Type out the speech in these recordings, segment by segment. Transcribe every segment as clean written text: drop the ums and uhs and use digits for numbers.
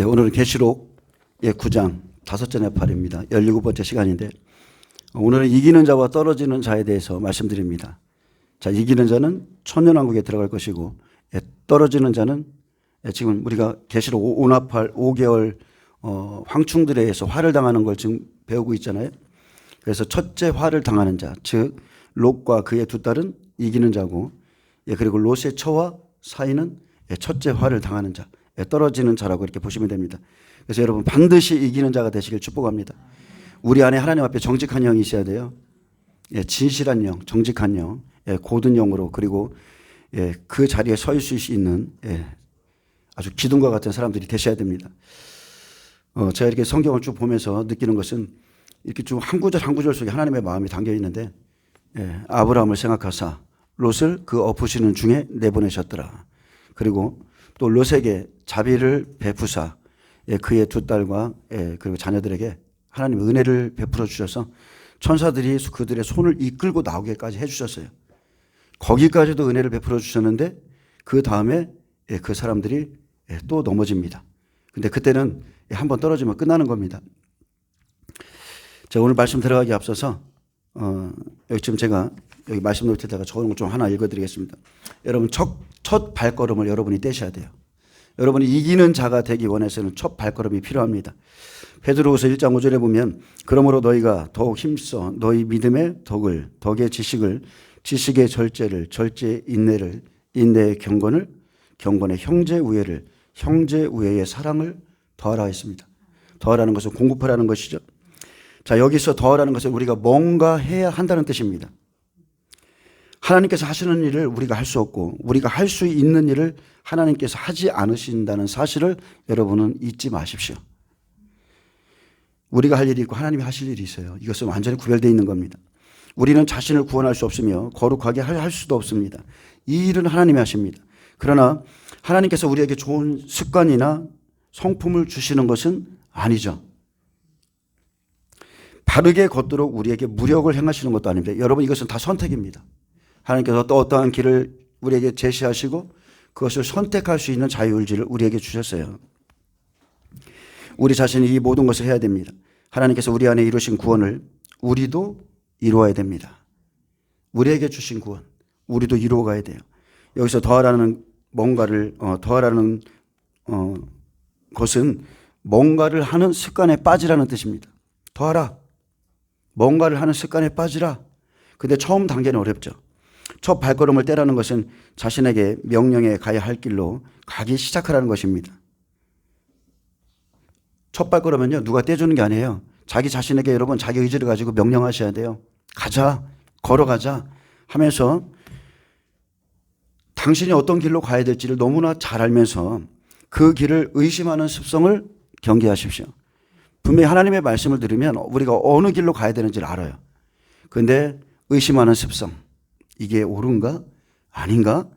오늘은 계시록 9장 5째 네팔입니다. 17번째 시간인데 오늘은 이기는 자와 떨어지는 자에 대해서 말씀드립니다. 자, 이기는 자는 천년왕국에 들어갈 것이고 떨어지는 자는 지금 우리가 계시록 5나팔 5개월 황충들에 의해서 화를 당하는 걸 지금 배우고 있잖아요. 그래서 첫째 화를 당하는 자, 즉 롯과 그의 두 딸은 이기는 자고, 그리고 롯의 처와 사이는 첫째 화를 당하는 자, 떨어지는 자라고 이렇게 보시면 됩니다. 그래서 여러분 반드시 이기는 자가 되시길 축복합니다. 우리 안에 하나님 앞에 정직한 영이 있어야 돼요. 진실한 영, 정직한 영, 고든 영으로, 그리고 그 자리에 서 있을 수 있는 아주 기둥과 같은 사람들이 되셔야 됩니다. 제가 이렇게 성경을 쭉 보면서 느끼는 것은 이렇게 쭉 한 구절 한 구절 속에 하나님의 마음이 담겨 있는데, 아브라함을 생각하사 롯을 그 엎으시는 중에 내보내셨더라. 그리고 또 롯에게 자비를 베푸사 그의 두 딸과 그리고 자녀들에게 하나님 은혜를 베풀어 주셔서 천사들이 그들의 손을 이끌고 나오게까지 해주셨어요. 거기까지도 은혜를 베풀어 주셨는데 그 다음에 그 사람들이 또 넘어집니다. 근데 그때는 한번 떨어지면 끝나는 겁니다. 제가 오늘 말씀 들어가기 앞서서 여기 지금 제가 여기 말씀 놓을 때다가 적어놓은 거 좀 하나 읽어드리겠습니다. 여러분 첫 발걸음을 여러분이 떼셔야 돼요. 여러분이 이기는 자가 되기 원해서는 첫 발걸음이 필요합니다. 베드로후서 1장 5절에 보면 그러므로 너희가 더욱 힘써 너희 믿음의 덕을, 덕의 지식을, 지식의 절제를, 절제의 인내를, 인내의 경건을, 경건의 형제 우애를, 형제 우애의 사랑을 더하라 했습니다. 더하라는 것은 공급하라는 것이죠. 자, 여기서 더하라는 것은 우리가 뭔가 해야 한다는 뜻입니다. 하나님께서 하시는 일을 우리가 할 수 없고 우리가 할 수 있는 일을 하나님께서 하지 않으신다는 사실을 여러분은 잊지 마십시오. 우리가 할 일이 있고 하나님이 하실 일이 있어요. 이것은 완전히 구별되어 있는 겁니다. 우리는 자신을 구원할 수 없으며 거룩하게 할 수도 없습니다. 이 일은 하나님이 하십니다. 그러나 하나님께서 우리에게 좋은 습관이나 성품을 주시는 것은 아니죠. 바르게 걷도록 우리에게 무력을 행하시는 것도 아닙니다. 여러분, 이것은 다 선택입니다. 하나님께서 또 어떠한 길을 우리에게 제시하시고 그것을 선택할 수 있는 자유의지를 우리에게 주셨어요. 우리 자신이 이 모든 것을 해야 됩니다. 하나님께서 우리 안에 이루신 구원을 우리도 이루어야 됩니다. 우리에게 주신 구원, 우리도 이루어 가야 돼요. 여기서 더하라는 뭔가를 더하라는 것은 뭔가를 하는 습관에 빠지라는 뜻입니다. 더하라. 뭔가를 하는 습관에 빠지라. 근데 처음 단계는 어렵죠. 첫 발걸음을 떼라는 것은 자신에게 명령해 가야 할 길로 가기 시작하라는 것입니다. 첫 발걸음은요, 누가 떼주는 게 아니에요. 자기 자신에게 여러분 자기 의지를 가지고 명령하셔야 돼요. 가자, 걸어가자 하면서 당신이 어떤 길로 가야 될지를 너무나 잘 알면서 그 길을 의심하는 습성을 경계하십시오. 분명히 하나님의 말씀을 들으면 우리가 어느 길로 가야 되는지를 알아요. 그런데 의심하는 습성, 이게 옳은가? 아닌가?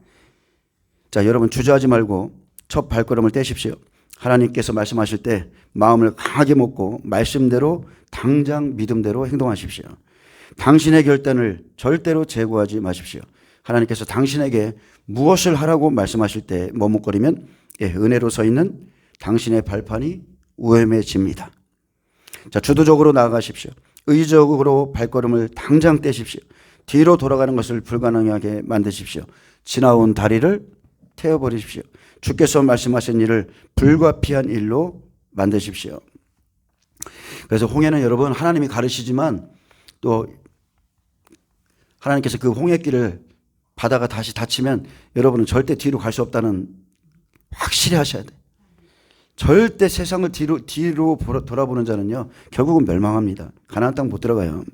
자, 여러분 주저하지 말고 첫 발걸음을 떼십시오. 하나님께서 말씀하실 때 마음을 강하게 먹고 말씀대로 당장 믿음대로 행동하십시오. 당신의 결단을 절대로 제고하지 마십시오. 하나님께서 당신에게 무엇을 하라고 말씀하실 때 머뭇거리면 은혜로 서 있는 당신의 발판이 우험해집니다. 자, 주도적으로 나아가십시오. 의지적으로 발걸음을 당장 떼십시오. 뒤로 돌아가는 것을 불가능하게 만드십시오. 지나온 다리를 태워버리십시오. 주께서 말씀하신 일을 불가피한 일로 만드십시오. 그래서 홍해는 여러분 하나님이 가르치지만 또 하나님께서 그 홍해길을 바다가 다시 닫히면 여러분은 절대 뒤로 갈 수 없다는 확실히 하셔야 돼요. 절대 세상을 뒤로 돌아보는 자는요 결국은 멸망합니다. 가나안 땅 못 들어가요.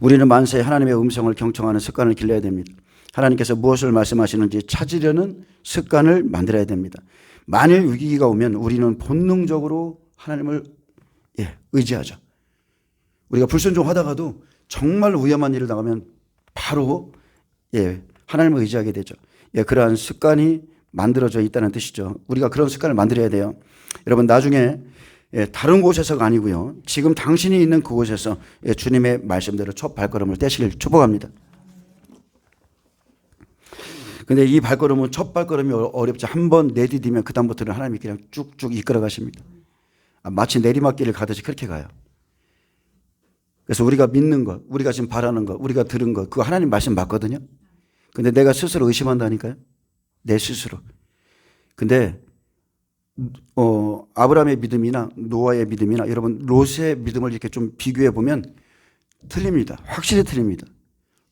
우리는 만세 하나님의 음성을 경청하는 습관을 길러야 됩니다. 하나님께서 무엇을 말씀하시는지 찾으려는 습관을 만들어야 됩니다. 만일 위기가 오면 우리는 본능적으로 하나님을 의지하죠. 우리가 불순종하다가도 정말 위험한 일을 당하면 바로 하나님을 의지하게 되죠. 그러한 습관이 만들어져 있다는 뜻이죠. 우리가 그런 습관을 만들어야 돼요. 여러분 나중에 다른 곳에서가 아니고요. 지금 당신이 있는 그곳에서 주님의 말씀대로 첫 발걸음을 떼시길 축복합니다. 근데 이 발걸음은 첫 발걸음이 어렵지. 한번 내디디면 그다음부터는 하나님이 그냥 쭉쭉 이끌어 가십니다. 마치 내리막길을 가듯이 그렇게 가요. 그래서 우리가 믿는 것, 우리가 지금 바라는 것, 우리가 들은 것, 그거 하나님 말씀 맞거든요. 근데 내가 스스로 의심한다니까요. 내 스스로. 근데 아브라함의 믿음이나 노아의 믿음이나 여러분 롯의 믿음을 이렇게 좀 비교해 보면 틀립니다. 확실히 틀립니다.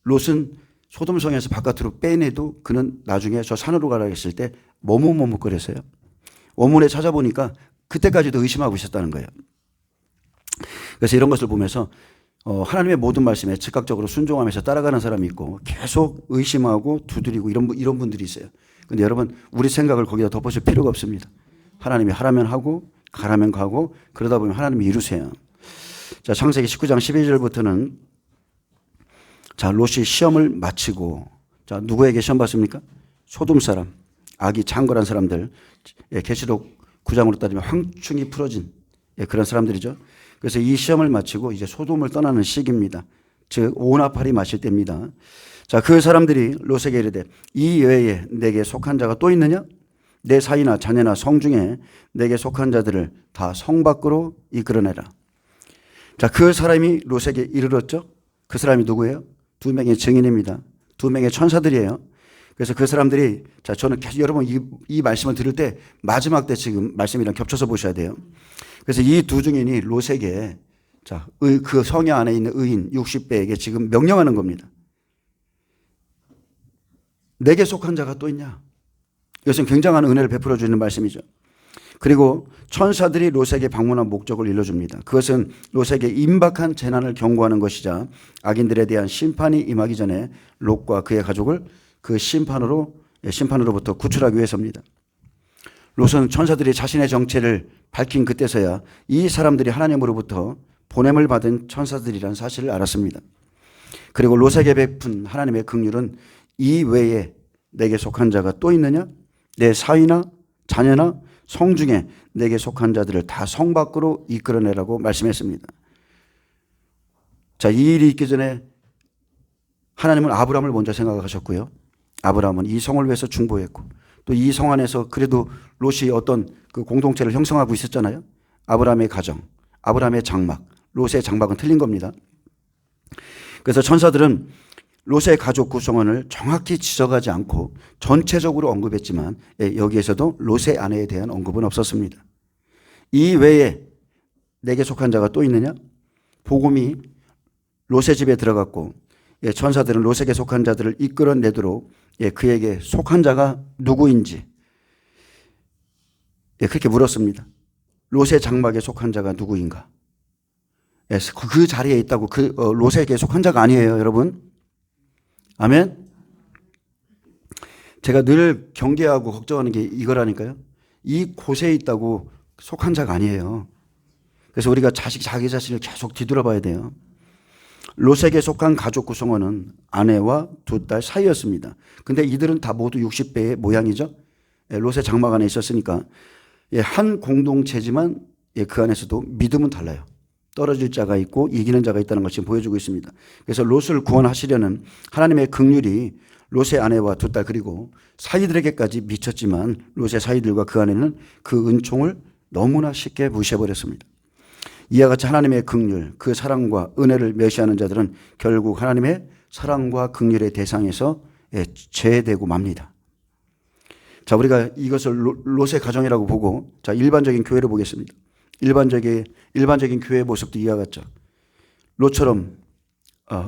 롯은 소돔성에서 바깥으로 빼내도 그는 나중에 저 산으로 가라 했을 때 머뭇머뭇거렸어요. 원문에 찾아보니까 그때까지도 의심하고 있었다는 거예요. 그래서 이런 것을 보면서 하나님의 모든 말씀에 즉각적으로 순종하면서 따라가는 사람이 있고 계속 의심하고 두드리고 이런 분들이 있어요. 근데 여러분 우리 생각을 거기다 덮으실 필요가 없습니다. 하나님이 하라면 하고 가라면 가고 그러다 보면 하나님이 이루세요. 자, 창세기 19장 12절부터는 자, 롯이 시험을 마치고 자, 누구에게 시험 받습니까? 소돔 사람, 악이 창궐한 사람들. 예, 계시록 9장으로 따지면 황충이 풀어진 그런 사람들이죠. 그래서 이 시험을 마치고 이제 소돔을 떠나는 시기입니다. 즉 오나팔이 마실 때입니다. 자, 그 사람들이 롯에게 이르되 이 외에 내게 속한 자가 또 있느냐? 내 사이나 자녀나 성 중에 내게 속한 자들을 다 성 밖으로 이끌어내라. 자, 그 사람이 롯에게 이르렀죠. 그 사람이 누구예요? 두 명의 증인입니다. 두 명의 천사들이에요. 그래서 그 사람들이 자, 저는 계속 여러분 이 말씀을 들을 때 마지막 때 지금 말씀이랑 겹쳐서 보셔야 돼요. 그래서 이 두 증인이 롯에게 자, 그 성야 안에 있는 의인 60배에게 지금 명령하는 겁니다. 내게 속한 자가 또 있냐? 이것은 굉장한 은혜를 베풀어 주는 말씀이죠. 그리고 천사들이 롯에게 방문한 목적을 일러줍니다. 그것은 롯에게 임박한 재난을 경고하는 것이자 악인들에 대한 심판이 임하기 전에 롯과 그의 가족을 그 심판으로부터 구출하기 위해서입니다. 롯은 천사들이 자신의 정체를 밝힌 그때서야 이 사람들이 하나님으로부터 보냄을 받은 천사들이라는 사실을 알았습니다. 그리고 롯에게 베푼 하나님의 긍휼은 이 외에 내게 속한 자가 또 있느냐? 내 사위나 자녀나 성 중에 내게 속한 자들을 다 성 밖으로 이끌어내라고 말씀했습니다. 자, 이 일이 있기 전에 하나님은 아브라함을 먼저 생각하셨고요. 아브라함은 이 성을 위해서 중보했고 또 이 성 안에서 그래도 롯이 어떤 그 공동체를 형성하고 있었잖아요. 아브라함의 가정, 아브라함의 장막, 롯의 장막은 틀린 겁니다. 그래서 천사들은 롯의 가족 구성원을 정확히 지적하지 않고 전체적으로 언급했지만 여기에서도 롯의 아내에 대한 언급은 없었습니다. 이 외에 내게 속한 자가 또 있느냐? 복음이 롯의 집에 들어갔고 천사들은 롯에게 속한 자들을 이끌어내도록 그에게 속한 자가 누구인지 그렇게 물었습니다. 롯의 장막에 속한 자가 누구인가? 그 자리에 있다고 그 롯에게 속한 자가 아니에요, 여러분. 아멘. 제가 늘 경계하고 걱정하는 게 이거라니까요. 이 곳에 있다고 속한 자가 아니에요. 그래서 우리가 자기 자신을 계속 뒤돌아봐야 돼요. 롯에게 속한 가족 구성원은 아내와 두 딸 사이였습니다. 근데 이들은 다 모두 60배의 모양이죠. 롯의 장막 안에 있었으니까 한 공동체지만 그 안에서도 믿음은 달라요. 떨어질 자가 있고 이기는 자가 있다는 것을 보여주고 있습니다. 그래서 롯을 구원하시려는 하나님의 긍휼이 롯의 아내와 두 딸 그리고 사이들에게까지 미쳤지만 롯의 사이들과 그 아내는 그 은총을 너무나 쉽게 무시해버렸습니다. 이와 같이 하나님의 긍휼, 그 사랑과 은혜를 멸시하는 자들은 결국 하나님의 사랑과 긍휼의 대상에서 제외되고 맙니다. 자, 우리가 이것을 롯의 가정이라고 보고 자, 일반적인 교회를 보겠습니다. 일반적인 교회의 모습도 이와 같죠. 롯처럼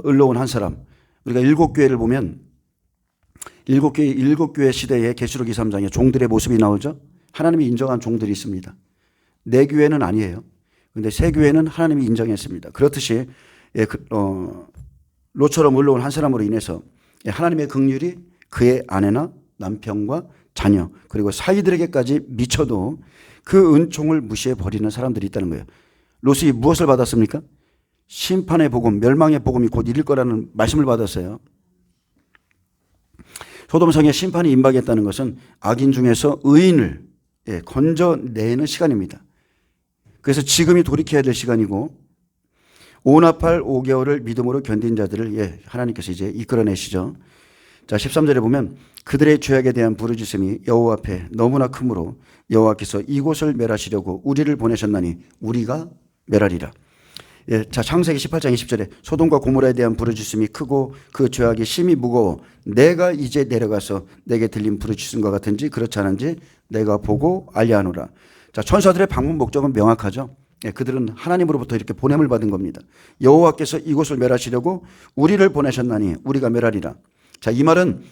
을러온 한 사람. 우리가 일곱 교회를 보면 일곱 교회 시대의 계시록 2~3장에 종들의 모습이 나오죠. 하나님이 인정한 종들이 있습니다. 네 교회는 아니에요. 그런데 세 교회는 하나님이 인정했습니다. 그렇듯이 롯처럼 을러온 한 사람으로 인해서 하나님의 긍휼이 그의 아내나 남편과 자녀 그리고 사이들에게까지 미쳐도 그 은총을 무시해 버리는 사람들이 있다는 거예요. 롯이 무엇을 받았습니까? 심판의 복음, 멸망의 복음이 곧 이를 거라는 말씀을 받았어요. 소돔성에 심판이 임박했다는 것은 악인 중에서 의인을 건져내는 시간입니다. 그래서 지금이 돌이켜야 될 시간이고 오나팔 5개월을 믿음으로 견딘 자들을 하나님께서 이제 이끌어내시죠. 자, 13절에 보면 그들의 죄악에 대한 부르짖음이 여호와 앞에 너무나 크므로 여호와께서 이곳을 멸하시려고 우리를 보내셨나니 우리가 멸하리라. 예, 자, 창세기 18장 20절에 소돔과 고모라에 대한 부르짖음이 크고 그 죄악이 심히 무거워 내가 이제 내려가서 내게 들린 부르짖음과 같은지 그렇지 않은지 내가 보고 알리하노라. 자, 천사들의 방문 목적은 명확하죠. 예, 그들은 하나님으로부터 이렇게 보냄을 받은 겁니다. 여호와께서 이곳을 멸하시려고 우리를 보내셨나니 우리가 멸하리라. 자, 이 말은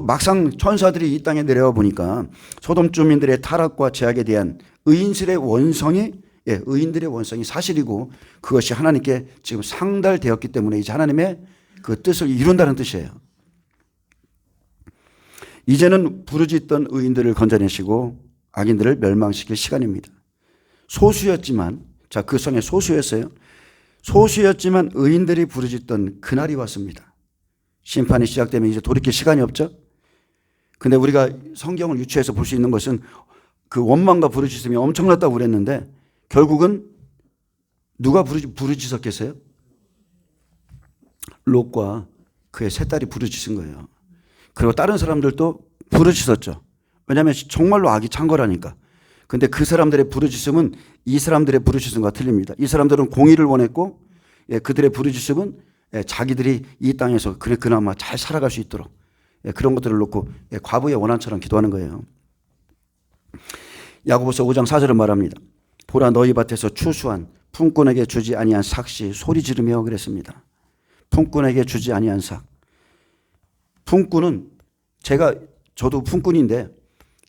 막상 천사들이 이 땅에 내려와 보니까 소돔 주민들의 타락과 죄악에 대한 의인들의 원성이 사실이고 그것이 하나님께 지금 상달되었기 때문에 이제 하나님의 그 뜻을 이룬다는 뜻이에요. 이제는 부르짖던 의인들을 건져내시고 악인들을 멸망시킬 시간입니다. 소수였지만, 자, 그 성에 소수였어요. 소수였지만 의인들이 부르짖던 그날이 왔습니다. 심판이 시작되면 이제 돌이킬 시간이 없죠. 근데 우리가 성경을 유추해서 볼 수 있는 것은 그 원망과 부르짖음이 엄청났다고 그랬는데 결국은 누가 부르짖었겠어요? 롯과 그의 세 딸이 부르짖은 거예요. 그리고 다른 사람들도 부르짖었죠. 왜냐하면 정말로 악이 찬 거라니까. 근데 그 사람들의 부르짖음은 이 사람들의 부르짖음과 틀립니다. 이 사람들은 공의를 원했고 그들의 부르짖음은 자기들이 이 땅에서 그나마 잘 살아갈 수 있도록 그런 것들을 놓고 과부의 원한처럼 기도하는 거예요. 야고보서 5장 4절은 말합니다. 보라 너희 밭에서 추수한 품꾼에게 주지 아니한 삭시 소리 지르며 그랬습니다. 품꾼에게 주지 아니한 삭. 품꾼은 저도 품꾼인데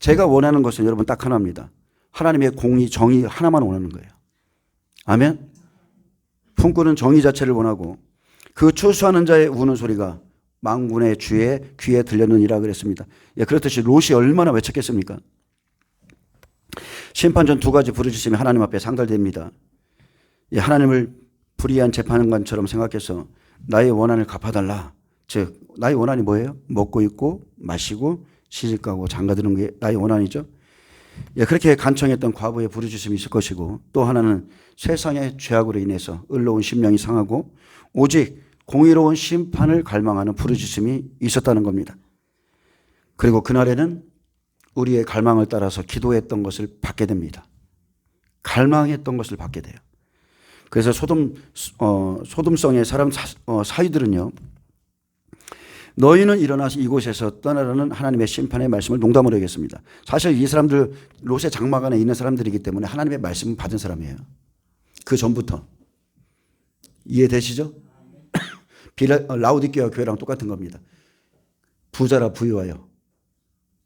제가 원하는 것은 여러분 딱 하나입니다. 하나님의 공의, 정의 하나만 원하는 거예요. 아멘. 품꾼은 정의 자체를 원하고 그 추수하는 자의 우는 소리가 만군의 주의 귀에 들렸느니라 그랬습니다. 예, 그렇듯이 롯이 얼마나 외쳤겠습니까? 심판 전 두 가지 부르짖음이 하나님 앞에 상달됩니다. 예, 하나님을 불의한 재판관처럼 생각해서 나의 원한을 갚아달라. 즉 나의 원한이 뭐예요? 먹고 입고 마시고 시집가고 장가드는 게 나의 원한이죠. 예, 그렇게 간청했던 과부의 부르짖음이 있을 것이고 또 하나는 세상의 죄악으로 인해서 의로운 심령이 상하고 오직 공의로운 심판을 갈망하는 부르짖음이 있었다는 겁니다. 그리고 그날에는 우리의 갈망을 따라서 기도했던 것을 받게 됩니다. 갈망했던 것을 받게 돼요. 그래서 소돔성의 사람 사위들은요. 너희는 일어나서 이곳에서 떠나라는 하나님의 심판의 말씀을 농담으로 여겼습니다. 사실 이 사람들 롯의 장막 안에 있는 사람들이기 때문에 하나님의 말씀을 받은 사람이에요. 그 전부터. 이해되시죠? 라우디게아 교회랑 똑같은 겁니다. 부자라 부유하여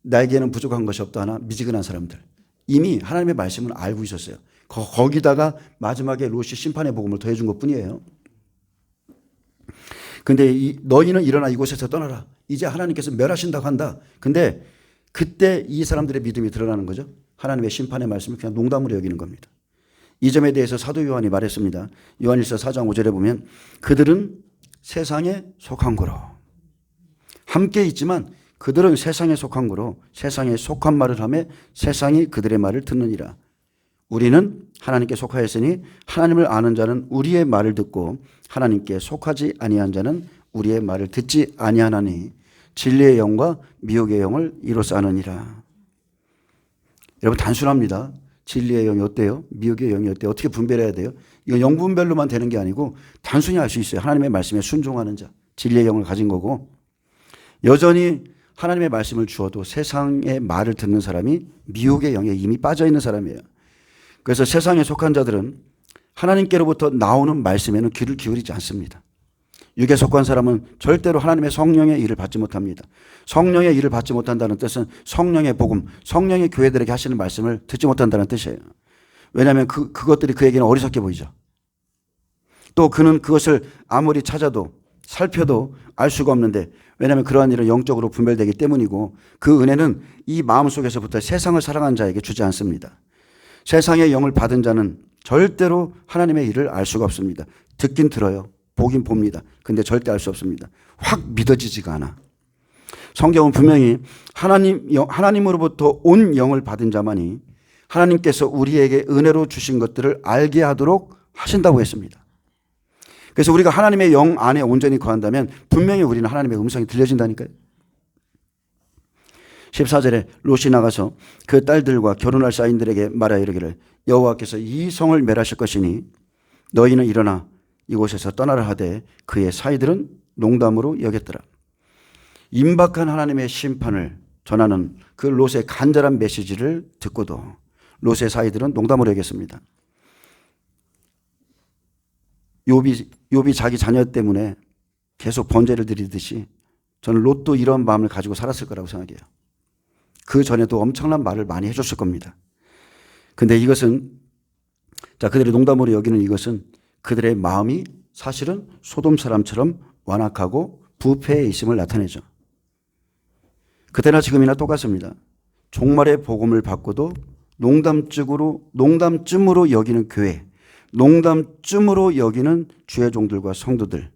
나에게는 부족한 것이 없다 하나 미지근한 사람들. 이미 하나님의 말씀을 알고 있었어요. 거기다가 마지막에 롯이 심판의 복음을 더해준 것뿐이에요. 근데 너희는 일어나 이곳에서 떠나라. 이제 하나님께서 멸하신다고 한다. 근데 그때 이 사람들의 믿음이 드러나는 거죠. 하나님의 심판의 말씀을 그냥 농담으로 여기는 겁니다. 이 점에 대해서 사도 요한이 말했습니다. 요한일서 4장 5절에 보면 그들은 세상에 속한 거로 함께 있지만 그들은 세상에 속한 거로 세상에 속한 말을 하며 세상이 그들의 말을 듣느니라. 우리는 하나님께 속하였으니 하나님을 아는 자는 우리의 말을 듣고 하나님께 속하지 아니한 자는 우리의 말을 듣지 아니하나니 진리의 영과 미혹의 영을 이로써 아느니라. 여러분 단순합니다. 진리의 영이 어때요? 미혹의 영이 어때요? 어떻게 분별해야 돼요? 이거 영분별로만 되는 게 아니고 단순히 알 수 있어요. 하나님의 말씀에 순종하는 자, 진리의 영을 가진 거고 여전히 하나님의 말씀을 주어도 세상의 말을 듣는 사람이 미혹의 영에 이미 빠져 있는 사람이에요. 그래서 세상에 속한 자들은 하나님께로부터 나오는 말씀에는 귀를 기울이지 않습니다. 육에 속한 사람은 절대로 하나님의 성령의 일을 받지 못합니다. 성령의 일을 받지 못한다는 뜻은 성령의 복음, 성령의 교회들에게 하시는 말씀을 듣지 못한다는 뜻이에요. 왜냐하면 그것들이 그에게는 어리석게 보이죠. 또 그는 그것을 아무리 찾아도 살펴도 알 수가 없는데 왜냐하면 그러한 일은 영적으로 분별되기 때문이고 그 은혜는 이 마음속에서부터 세상을 사랑하는 자에게 주지 않습니다. 세상의 영을 받은 자는 절대로 하나님의 일을 알 수가 없습니다. 듣긴 들어요. 보긴 봅니다. 근데 절대 알 수 없습니다. 확 믿어지지가 않아. 성경은 분명히 하나님으로부터 온 영을 받은 자만이 하나님께서 우리에게 은혜로 주신 것들을 알게 하도록 하신다고 했습니다. 그래서 우리가 하나님의 영 안에 온전히 거한다면 분명히 우리는 하나님의 음성이 들려진다니까요. 14절에 롯이 나가서 그 딸들과 결혼할 사인들에게 말하여 이르기를 여호와께서 이 성을 멸하실 것이니 너희는 일어나 이곳에서 떠나라 하되 그의 사이들은 농담으로 여겼더라. 임박한 하나님의 심판을 전하는 그 롯의 간절한 메시지를 듣고도 롯의 사이들은 농담으로 여겼습니다. 욥이 자기 자녀 때문에 계속 번제를 드리듯이 저는 롯도 이런 마음을 가지고 살았을 거라고 생각해요. 그 전에도 엄청난 말을 많이 해줬을 겁니다. 근데 이것은 그들의 농담으로 여기는 이것은 그들의 마음이 사실은 소돔 사람처럼 완악하고 부패해 있음을 나타내죠. 그때나 지금이나 똑같습니다. 종말의 복음을 받고도 농담쯤으로 여기는 교회, 농담쯤으로 여기는 주의 종들과 성도들.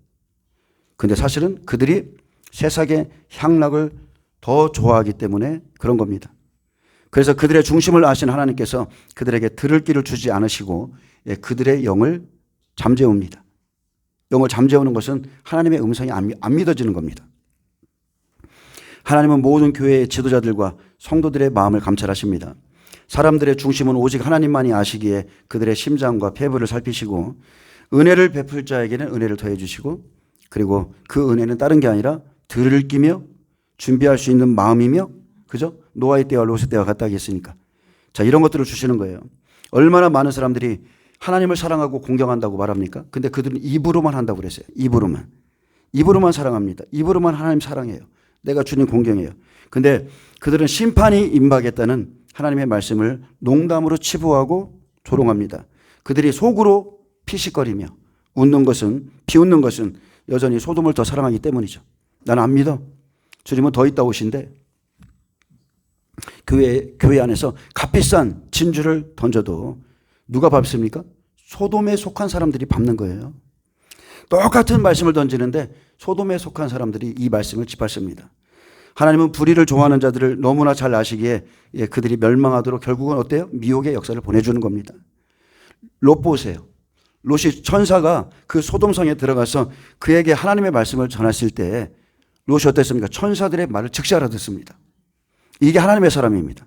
근데 사실은 그들이 세상의 향락을 더 좋아하기 때문에 그런 겁니다. 그래서 그들의 중심을 아신 하나님께서 그들에게 들을 길을 주지 않으시고 그들의 영을 잠재웁니다. 영을 잠재우는 것은 하나님의 음성이 안 믿어지는 겁니다. 하나님은 모든 교회의 지도자들과 성도들의 마음을 감찰하십니다. 사람들의 중심은 오직 하나님만이 아시기에 그들의 심장과 폐부를 살피시고 은혜를 베풀 자에게는 은혜를 더해 주시고 그리고 그 은혜는 다른 게 아니라 들을 끼며 준비할 수 있는 마음이며 그죠? 노아의 때와 롯의 때와 같다 하겠으니까. 이런 것들을 주시는 거예요. 얼마나 많은 사람들이 하나님을 사랑하고 공경한다고 말합니까? 근데 그들은 입으로만 한다고 그랬어요. 입으로만 사랑합니다. 입으로만 하나님 사랑해요. 내가 주님 공경해요. 근데 그들은 심판이 임박했다는 하나님의 말씀을 농담으로 치부하고 조롱합니다. 그들이 속으로 피식거리며 비웃는 것은 여전히 소돔을 더 사랑하기 때문이죠. 나는 안 믿어. 주님은 더 있다 오신데 교회 안에서 값비싼 진주를 던져도 누가 밟습니까? 소돔에 속한 사람들이 밟는 거예요. 똑같은 말씀을 던지는데 소돔에 속한 사람들이 이 말씀을 짓밟습니다. 하나님은 불의를 좋아하는 자들을 너무나 잘 아시기에 그들이 멸망하도록 결국은 어때요? 미혹의 역사를 보내주는 겁니다. 롯 보세요. 롯이 천사가 그 소돔성에 들어가서 그에게 하나님의 말씀을 전했을 때 롯이 어땠습니까? 천사들의 말을 즉시 알아듣습니다. 이게 하나님의 사람입니다.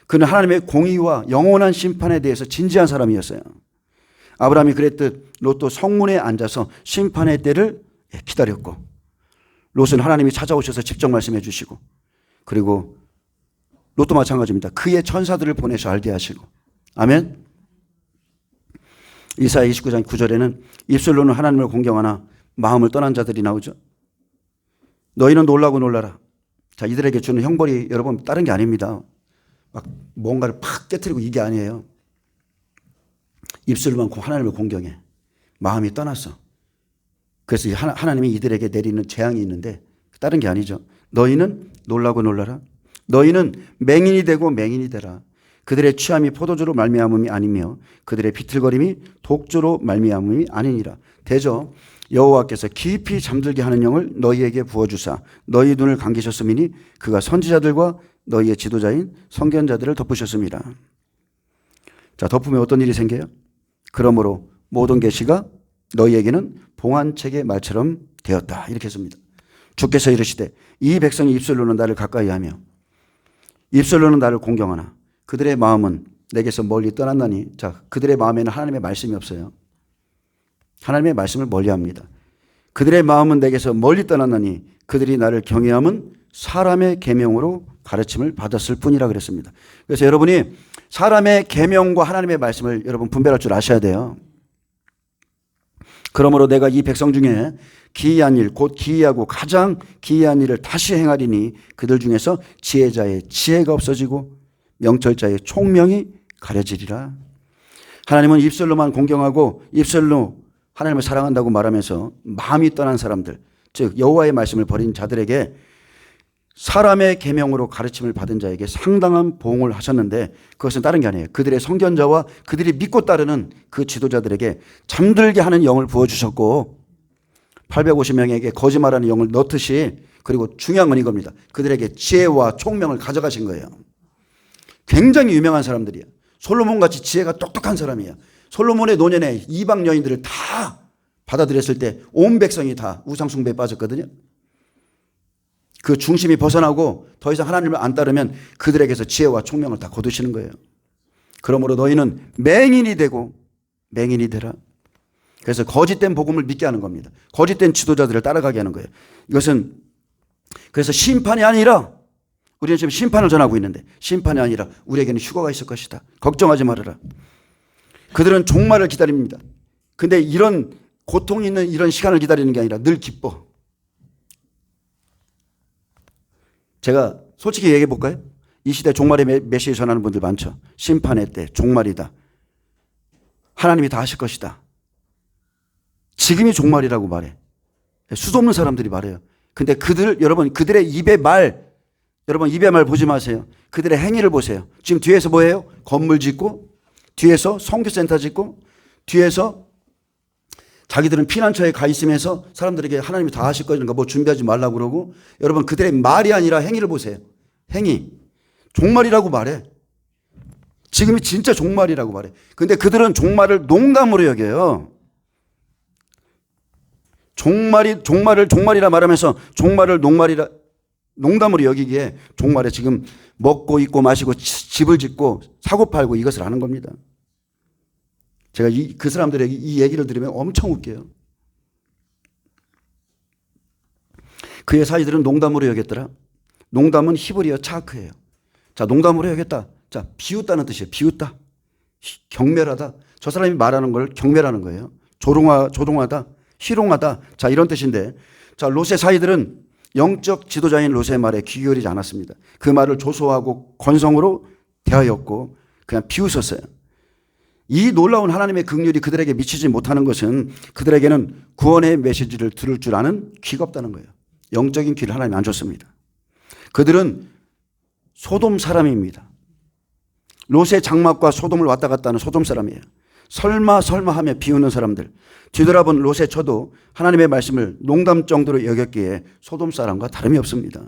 그는 하나님의 공의와 영원한 심판에 대해서 진지한 사람이었어요. 아브라함이 그랬듯 롯도 성문에 앉아서 심판의 때를 기다렸고 롯은 하나님이 찾아오셔서 직접 말씀해 주시고 그리고 롯도 마찬가지입니다. 그의 천사들을 보내서 알게 하시고 아멘. 이사야 29장 9절에는 입술로는 하나님을 공경하나 마음을 떠난 자들이 나오죠. 너희는 놀라고 놀라라. 이들에게 주는 형벌이 여러분 다른 게 아닙니다. 막 뭔가를 팍 깨트리고 이게 아니에요. 입술로만 하나님을 공경해. 마음이 떠났어. 그래서 하나님이 이들에게 내리는 재앙이 있는데 다른 게 아니죠. 너희는 놀라고 놀라라. 너희는 맹인이 되고 맹인이 되라. 그들의 취함이 포도주로 말미암음이 아니며 그들의 비틀거림이 독주로 말미암음이 아니니라. 대저 여호와께서 깊이 잠들게 하는 영을 너희에게 부어주사 너희 눈을 감기셨음이니 그가 선지자들과 너희의 지도자인 선견자들을 덮으셨습니다. 덮으면 어떤 일이 생겨요? 그러므로 모든 계시가 너희에게는 봉안책의 말처럼 되었다. 이렇게 했습니다. 주께서 이르시되 이 백성이 입술로는 나를 가까이하며 입술로는 나를 공경하나 그들의 마음은 내게서 멀리 떠났나니 그들의 마음에는 하나님의 말씀이 없어요. 하나님의 말씀을 멀리합니다. 그들의 마음은 내게서 멀리 떠났나니 그들이 나를 경외함은 사람의 계명으로 가르침을 받았을 뿐이라 그랬습니다. 그래서 여러분이 사람의 계명과 하나님의 말씀을 여러분 분별할 줄 아셔야 돼요. 그러므로 내가 이 백성 중에 기이한 일, 곧 기이하고 가장 기이한 일을 다시 행하리니 그들 중에서 지혜자의 지혜가 없어지고 명철자의 총명이 가려지리라. 하나님은 입술로만 공경하고 입술로 하나님을 사랑한다고 말하면서 마음이 떠난 사람들, 즉 여호와의 말씀을 버린 자들에게 사람의 계명으로 가르침을 받은 자에게 상당한 보응을 하셨는데 그것은 다른 게 아니에요. 그들의 선견자와 그들이 믿고 따르는 그 지도자들에게 잠들게 하는 영을 부어주셨고 850명에게 거짓말하는 영을 넣듯이 그리고 중요한 건 이겁니다. 그들에게 지혜와 총명을 가져가신 거예요. 굉장히 유명한 사람들이에요. 솔로몬같이 지혜가 똑똑한 사람이에요. 솔로몬의 노년에 이방 여인들을 다 받아들였을 때 온 백성이 다 우상 숭배에 빠졌거든요. 그 중심이 벗어나고 더 이상 하나님을 안 따르면 그들에게서 지혜와 총명을 다 거두시는 거예요. 그러므로 너희는 맹인이 되고 맹인이 되라. 그래서 거짓된 복음을 믿게 하는 겁니다. 거짓된 지도자들을 따라가게 하는 거예요. 이것은 그래서 심판이 아니라 우리는 지금 심판을 전하고 있는데 심판이 아니라 우리에게는 휴거가 있을 것이다. 걱정하지 말아라. 그들은 종말을 기다립니다. 근데 이런 고통이 있는 이런 시간을 기다리는 게 아니라 늘 기뻐. 제가 솔직히 얘기해 볼까요? 이 시대 종말의 메시지 전하는 분들 많죠. 심판의 때 종말이다. 하나님이 다 하실 것이다. 지금이 종말이라고 말해. 수도 없는 사람들이 말해요. 근데 여러분 그들의 입의 말, 여러분 입의 말 보지 마세요. 그들의 행위를 보세요. 지금 뒤에서 뭐예요? 건물 짓고, 뒤에서 선교센터 짓고, 뒤에서 자기들은 피난처에 가 있으면서 사람들에게 하나님이 다 하실 거니까 뭐 준비하지 말라고 그러고, 여러분 그들의 말이 아니라 행위를 보세요. 행위. 종말이라고 말해. 지금이 진짜 종말이라고 말해. 근데 그들은 종말을 농담으로 여겨요. 종말을 종말이라 말하면서 종말을 농담으로 여기기에 종말에 지금 먹고 입고 마시고 집을 짓고 사고 팔고 이것을 하는 겁니다. 제가 그 사람들에게 이 얘기를 들으면 엄청 웃겨요. 그의 사이들은 농담으로 여겼더라. 농담은 히브리어 차크예요. 자, 농담으로 여겼다. 자, 비웃다는 뜻이에요. 비웃다. 경멸하다. 저 사람이 말하는 걸 경멸하는 거예요. 조롱하다. 희롱하다. 자, 이런 뜻인데, 자, 롯의 사이들은 영적 지도자인 롯의 말에 귀 기울이지 않았습니다. 그 말을 조소하고 건성으로 대하였고 그냥 비웃었어요. 이 놀라운 하나님의 긍휼이 그들에게 미치지 못하는 것은 그들에게는 구원의 메시지를 들을 줄 아는 귀가 없다는 거예요. 영적인 귀를 하나님이 안 줬습니다. 그들은 소돔 사람입니다. 롯의 장막과 소돔을 왔다 갔다 하는 소돔 사람이에요. 설마 하며 비웃는 사람들. 뒤돌아본 롯의 저도 하나님의 말씀을 농담 정도로 여겼기에 소돔 사람과 다름이 없습니다.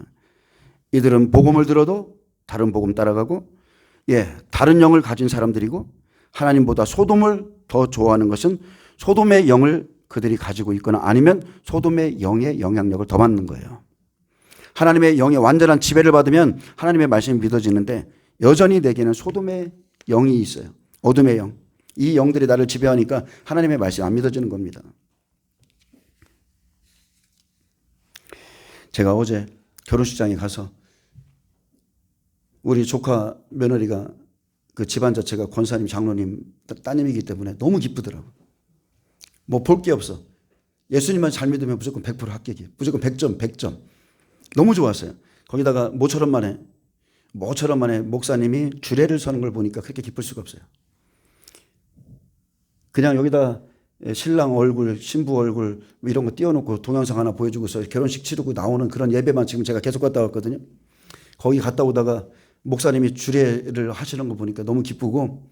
이들은 복음을 들어도 다른 복음 따라가고, 다른 영을 가진 사람들이고, 하나님보다 소돔을 더 좋아하는 것은 소돔의 영을 그들이 가지고 있거나 아니면 소돔의 영의 영향력을 더 받는 거예요. 하나님의 영의 완전한 지배를 받으면 하나님의 말씀이 믿어지는데 여전히 내게는 소돔의 영이 있어요. 어둠의 영. 이 영들이 나를 지배하니까 하나님의 말씀이 안 믿어지는 겁니다. 제가 어제 결혼식장에 가서 우리 조카 며느리가 그 집안 자체가 권사님, 장로님, 따님이기 때문에 너무 기쁘더라고. 뭐 볼 게 없어. 예수님만 잘 믿으면 무조건 100% 합격이에요. 무조건 100점, 100점. 너무 좋았어요. 거기다가 모처럼 만에 목사님이 주례를 서는 걸 보니까 그렇게 기쁠 수가 없어요. 그냥 여기다 신랑 얼굴, 신부 얼굴 이런 거 띄워놓고 동영상 하나 보여주고서 결혼식 치르고 나오는 그런 예배만 지금 제가 계속 갔다 왔거든요. 거기 갔다 오다가 목사님이 주례를 하시는 거 보니까 너무 기쁘고,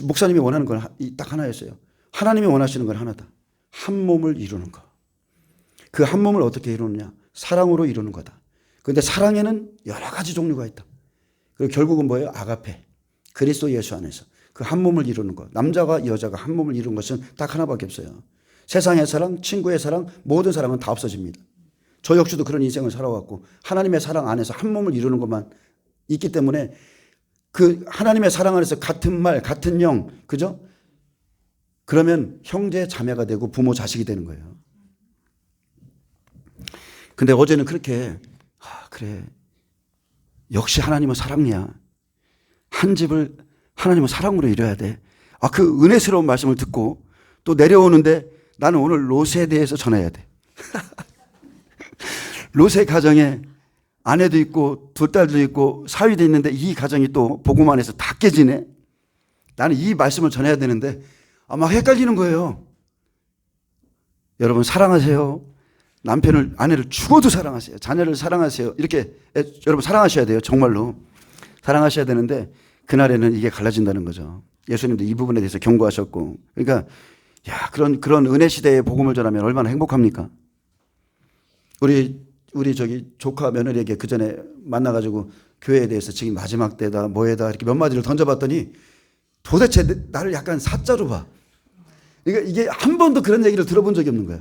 목사님이 원하는 건 딱 하나였어요. 하나님이 원하시는 건 하나다. 한 몸을 이루는 거. 그 한 몸을 어떻게 이루느냐? 사랑으로 이루는 거다. 그런데 사랑에는 여러 가지 종류가 있다. 그리고 결국은 뭐예요? 아가페. 그리스도 예수 안에서 그 한 몸을 이루는 것. 남자가 여자가 한 몸을 이루는 것은 딱 하나밖에 없어요. 세상의 사랑, 친구의 사랑, 모든 사랑은 다 없어집니다. 저 역시도 그런 인생을 살아왔고 하나님의 사랑 안에서 한 몸을 이루는 것만 있기 때문에 그 하나님의 사랑 안에서 같은 말, 같은 영, 그죠? 그러면 형제 자매가 되고 부모 자식이 되는 거예요. 근데 어제는 그렇게 그래 역시 하나님은 사랑이야. 한 집을 하나님은 사랑으로 이뤄야 돼. 그 은혜스러운 말씀을 듣고 또 내려오는데 나는 오늘 롯에 대해서 전해야 돼. 롯의 가정에 아내도 있고 두 딸도 있고 사위도 있는데 이 가정이 또 복음 안에서 다 깨지네. 나는 이 말씀을 전해야 되는데 막 헷갈리는 거예요. 여러분 사랑하세요. 남편을, 아내를 죽어도 사랑하세요. 자녀를 사랑하세요. 이렇게 여러분 사랑하셔야 돼요. 정말로. 사랑하셔야 되는데 그날에는 이게 갈라진다는 거죠. 예수님도 이 부분에 대해서 경고하셨고. 그러니까 그런 은혜 시대의 복음을 전하면 얼마나 행복합니까? 우리 조카 며느리에게 그 전에 만나가지고 교회에 대해서 지금 마지막 때다 뭐에다 이렇게 몇 마디를 던져봤더니 도대체 나를 약간 사자로 봐. 그러니까 이게 한 번도 그런 얘기를 들어본 적이 없는 거야.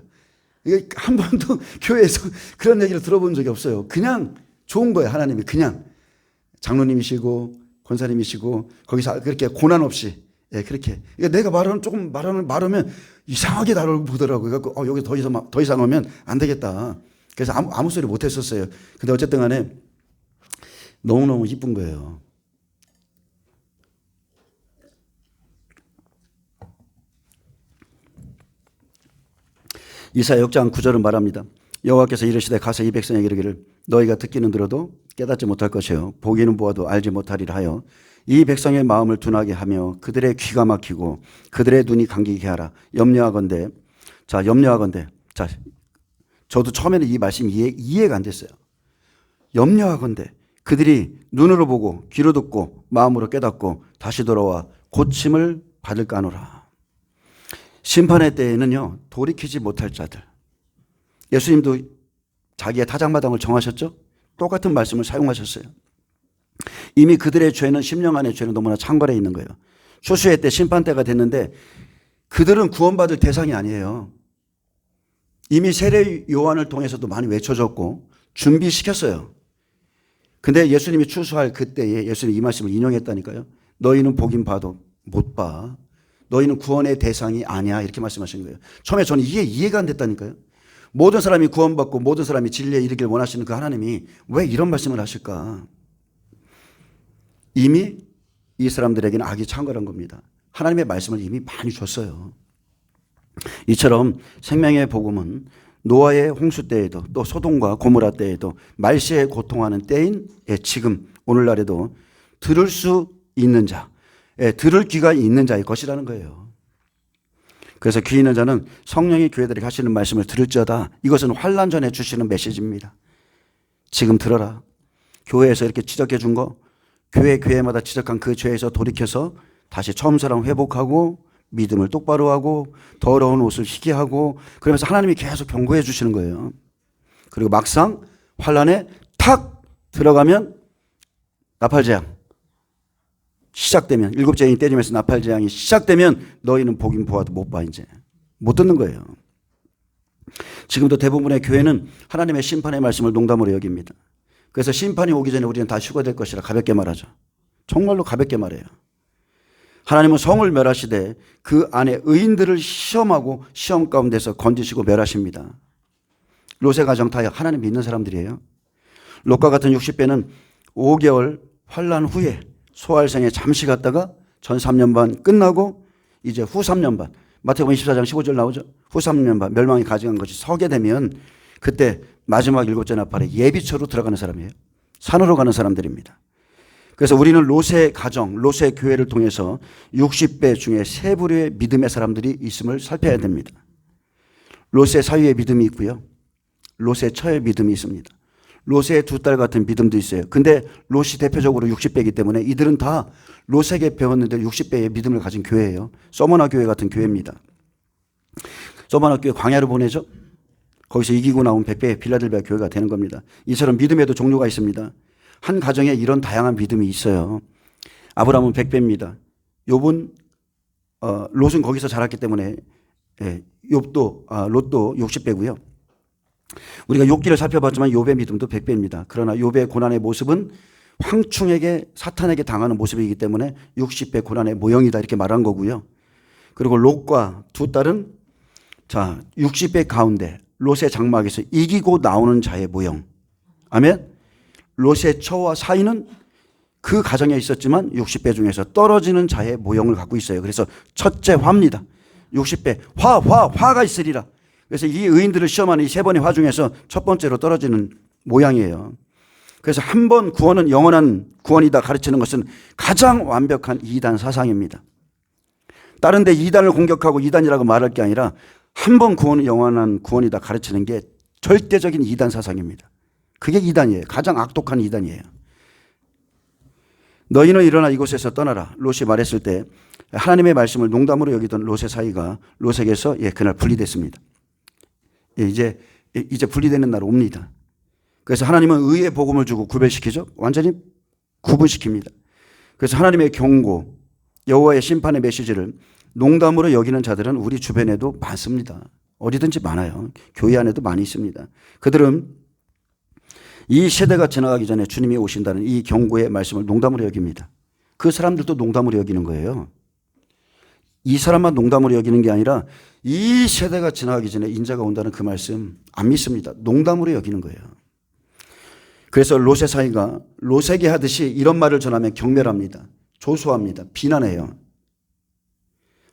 이게 한 번도 교회에서 그런 얘기를 들어본 적이 없어요. 그냥 좋은 거예요. 하나님이 그냥 장로님이시고 권사님이시고 거기서 그렇게 고난 없이 예, 그렇게. 그러니까 내가 조금 말하면 이상하게 나를 보더라고요. 그래서 여기 더 이상 하면 안 되겠다. 그래서 아무 소리 못 했었어요. 근데 어쨌든 간에 너무너무 이쁜 거예요. 이사야 6장 9절은 말합니다. 여호와께서 이르시되 가서 이 백성에게 이르기를 너희가 듣기는 들어도 깨닫지 못할 것이요 보기는 보아도 알지 못하리라 하여 이 백성의 마음을 둔하게 하며 그들의 귀가 막히고 그들의 눈이 감기게 하라. 염려하건대 자 저도 처음에는 이 말씀이 이해가 안 됐어요. 염려하건대 그들이 눈으로 보고 귀로 듣고 마음으로 깨닫고 다시 돌아와 고침을 받을까 하노라. 심판의 때에는요 돌이키지 못할 자들. 예수님도 자기의 타작마당을 정하셨죠. 똑같은 말씀을 사용하셨어요. 이미 그들의 죄는 심령 안의 죄는 너무나 창궐해 있는 거예요. 추수의 때 심판 때가 됐는데 그들은 구원받을 대상이 아니에요. 이미 세례 요한을 통해서도 많이 외쳐졌고 준비시켰어요. 근데 예수님이 추수할 그때에 예수님이 이 말씀을 인용했다니까요. 너희는 보긴 봐도 못 봐. 너희는 구원의 대상이 아니야. 이렇게 말씀하신 거예요. 처음에 저는 이해가 안 됐다니까요. 모든 사람이 구원받고 모든 사람이 진리에 이르길 원하시는 그 하나님이 왜 이런 말씀을 하실까? 이미 이 사람들에게는 악이 창궐한 겁니다. 하나님의 말씀을 이미 많이 줬어요. 이처럼 생명의 복음은 노아의 홍수 때에도 또 소돔과 고모라 때에도 말세에 고통하는 때인 지금 오늘날에도 들을 수 있는 자, 들을 귀가 있는 자의 것이라는 거예요. 그래서 귀 있는 자는 성령이 교회들에게 하시는 말씀을 들을지어다. 이것은 환난 전에 주시는 메시지입니다. 지금 들어라. 교회에서 이렇게 지적해 준 거 교회마다 지적한 그 죄에서 돌이켜서 다시 처음처럼 회복하고 믿음을 똑바로 하고 더러운 옷을 희게 하고 그러면서 하나님이 계속 경고해 주시는 거예요. 그리고 막상 환난에 탁 들어가면 나팔재앙 시작되면 일곱째인이 때리면서 나팔재앙이 시작되면 너희는 보긴 보아도 못 봐 이제 못 듣는 거예요. 지금도 대부분의 교회는 하나님의 심판의 말씀을 농담으로 여깁니다. 그래서 심판이 오기 전에 우리는 다 휴거될 것이라 가볍게 말하죠. 정말로 가볍게 말해요. 하나님은 성을 멸하시되 그 안에 의인들을 시험하고 시험 가운데서 건지시고 멸하십니다. 롯의 가정 다 하나님 믿는 사람들이에요. 롯과 같은 60배는 5개월 환난 후에 소알생에 잠시 갔다가 전 3년 반 끝나고 이제 후 3년 반 마태복음 24장 15절 나오죠. 후 3년 반 멸망이 가져간 것이 서게 되면 그때 마지막 일곱째 나팔에 예비처로 들어가는 사람이에요. 산으로 가는 사람들입니다. 그래서 우리는 롯의 가정, 롯의 교회를 통해서 60배 중에 세 부류의 믿음의 사람들이 있음을 살펴야 됩니다. 롯의 사위의 믿음이 있고요. 롯의 처의 믿음이 있습니다. 롯의 두 딸 같은 믿음도 있어요. 근데 롯이 대표적으로 60배이기 때문에 이들은 다 롯에게 배웠는데 60배의 믿음을 가진 교회예요. 서머나 교회 같은 교회입니다. 서머나 교회 광야로 보내죠. 거기서 이기고 나온 100배의 빌라델비아 교회가 되는 겁니다. 이처럼 믿음에도 종류가 있습니다. 한 가정에 이런 다양한 믿음이 있어요. 아브라함은 100배입니다. 욥은 롯은 거기서 자랐기 때문에 롯도 60배고요. 우리가 욥기를 살펴봤지만 욥의 믿음도 100배입니다. 그러나 욥의 고난의 모습은 황충에게 사탄에게 당하는 모습이기 때문에 60배 고난의 모형이다 이렇게 말한 거고요. 그리고 롯과 두 딸은 60배 가운데 롯의 장막에서 이기고 나오는 자의 모형. 아멘. 롯의 처와 사이는 그 가정에 있었지만 60배 중에서 떨어지는 자의 모형을 갖고 있어요. 그래서 첫째 화입니다. 60배 화가 있으리라. 그래서 이 의인들을 시험하는 이 세 번의 화 중에서 첫 번째로 떨어지는 모양이에요. 그래서 한 번 구원은 영원한 구원이다 가르치는 것은 가장 완벽한 이단 사상입니다. 다른 데 이단을 공격하고 이단이라고 말할 게 아니라 한 번 구원은 영원한 구원이다 가르치는 게 절대적인 이단 사상입니다. 그게 이단이에요. 가장 악독한 이단이에요. 너희는 일어나 이곳에서 떠나라. 롯이 말했을 때 하나님의 말씀을 농담으로 여기던 롯의 사이가 롯에게서 그날 분리됐습니다. 이제 분리되는 날 옵니다. 그래서 하나님은 의의 복음을 주고 구별시키죠. 완전히 구분시킵니다. 그래서 하나님의 경고, 여호와의 심판의 메시지를 농담으로 여기는 자들은 우리 주변에도 많습니다. 어디든지 많아요. 교회 안에도 많이 있습니다. 그들은 이 세대가 지나가기 전에 주님이 오신다는 이 경고의 말씀을 농담으로 여깁니다. 그 사람들도 농담으로 여기는 거예요. 이 사람만 농담으로 여기는 게 아니라 이 세대가 지나가기 전에 인자가 온다는 그 말씀 안 믿습니다. 농담으로 여기는 거예요. 그래서 롯의 사이가 롯에게 하듯이 이런 말을 전하면 경멸합니다. 조소합니다. 비난해요.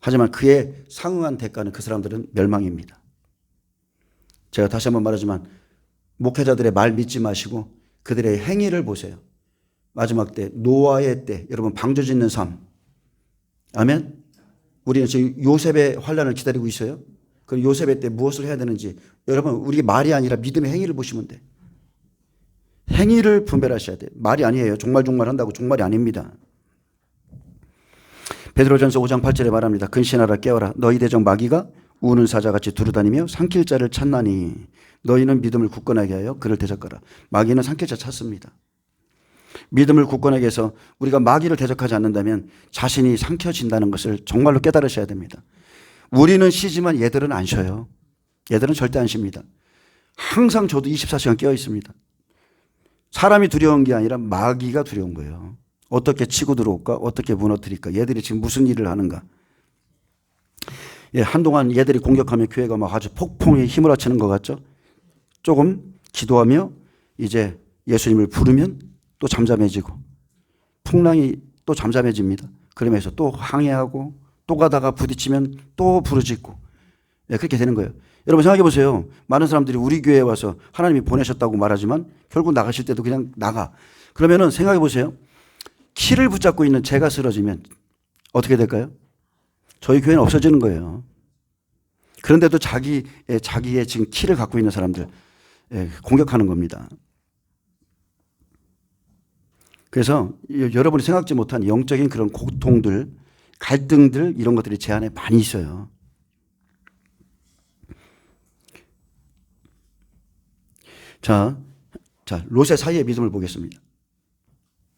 하지만 그에 상응한 대가는 그 사람들은 멸망입니다. 제가 다시 한번 말하지만 목회자들의 말 믿지 마시고 그들의 행위를 보세요. 마지막 때, 노아의 때, 여러분 방주 짓는 삶. 아멘. 우리는 지금 요셉의 환란을 기다리고 있어요. 그럼 요셉의 때 무엇을 해야 되는지 여러분 우리 말이 아니라 믿음의 행위를 보시면 돼. 행위를 분별하셔야 돼요. 말이 아니에요. 종말 한다고 종말이 아닙니다. 베드로전서 5장 8절에 말합니다. 근신하라 깨어라. 너희 대적 마귀가 우는 사자같이 두루다니며 삼킬 자를 찾나니 너희는 믿음을 굳건하게 하여 그를 대적하라. 마귀는 삼킬 자 찾습니다. 믿음을 굳건하게 해서 우리가 마귀를 대적하지 않는다면 자신이 삼켜진다는 것을 정말로 깨달으셔야 됩니다. 우리는 쉬지만 얘들은 안 쉬어요. 얘들은 절대 안 쉽니다. 항상 저도 24시간 깨어 있습니다. 사람이 두려운 게 아니라 마귀가 두려운 거예요. 어떻게 치고 들어올까? 어떻게 무너뜨릴까? 얘들이 지금 무슨 일을 하는가? 예, 한동안 얘들이 공격하면 교회가 막 아주 폭풍이 힘을 합치는 것 같죠? 조금 기도하며 이제 예수님을 부르면 또 잠잠해지고 풍랑이 또 잠잠해집니다. 그러면서 또 항해하고 또 가다가 부딪히면 또 부르짖고 예, 그렇게 되는 거예요. 여러분 생각해 보세요. 많은 사람들이 우리 교회에 와서 하나님이 보내셨다고 말하지만 결국 나가실 때도 그냥 나가. 그러면은 생각해 보세요. 키를 붙잡고 있는 제가 쓰러지면 어떻게 될까요? 저희 교회는 없어지는 거예요. 그런데도 자기의 지금 키를 갖고 있는 사람들 공격하는 겁니다. 그래서 여러분이 생각지 못한 영적인 그런 고통들, 갈등들 이런 것들이 제 안에 많이 있어요. 자, 롯의 사이의 믿음을 보겠습니다.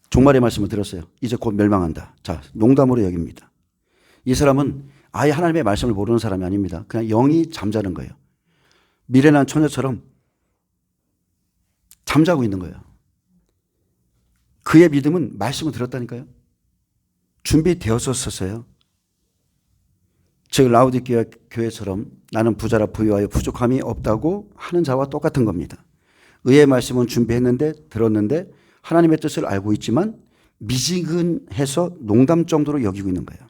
종말의 말씀을 들었어요. 이제 곧 멸망한다. 자, 농담으로 여깁니다. 이 사람은 아예 하나님의 말씀을 모르는 사람이 아닙니다. 그냥 영이 잠자는 거예요. 미련한 처녀처럼 잠자고 있는 거예요. 그의 믿음은 말씀을 들었다니까요. 준비되었었어요. 즉 라우디게아 교회처럼 나는 부자라 부유하여 부족함이 없다고 하는 자와 똑같은 겁니다. 의의 말씀은 준비했는데 들었는데 하나님의 뜻을 알고 있지만 미지근해서 농담 정도로 여기고 있는 거예요.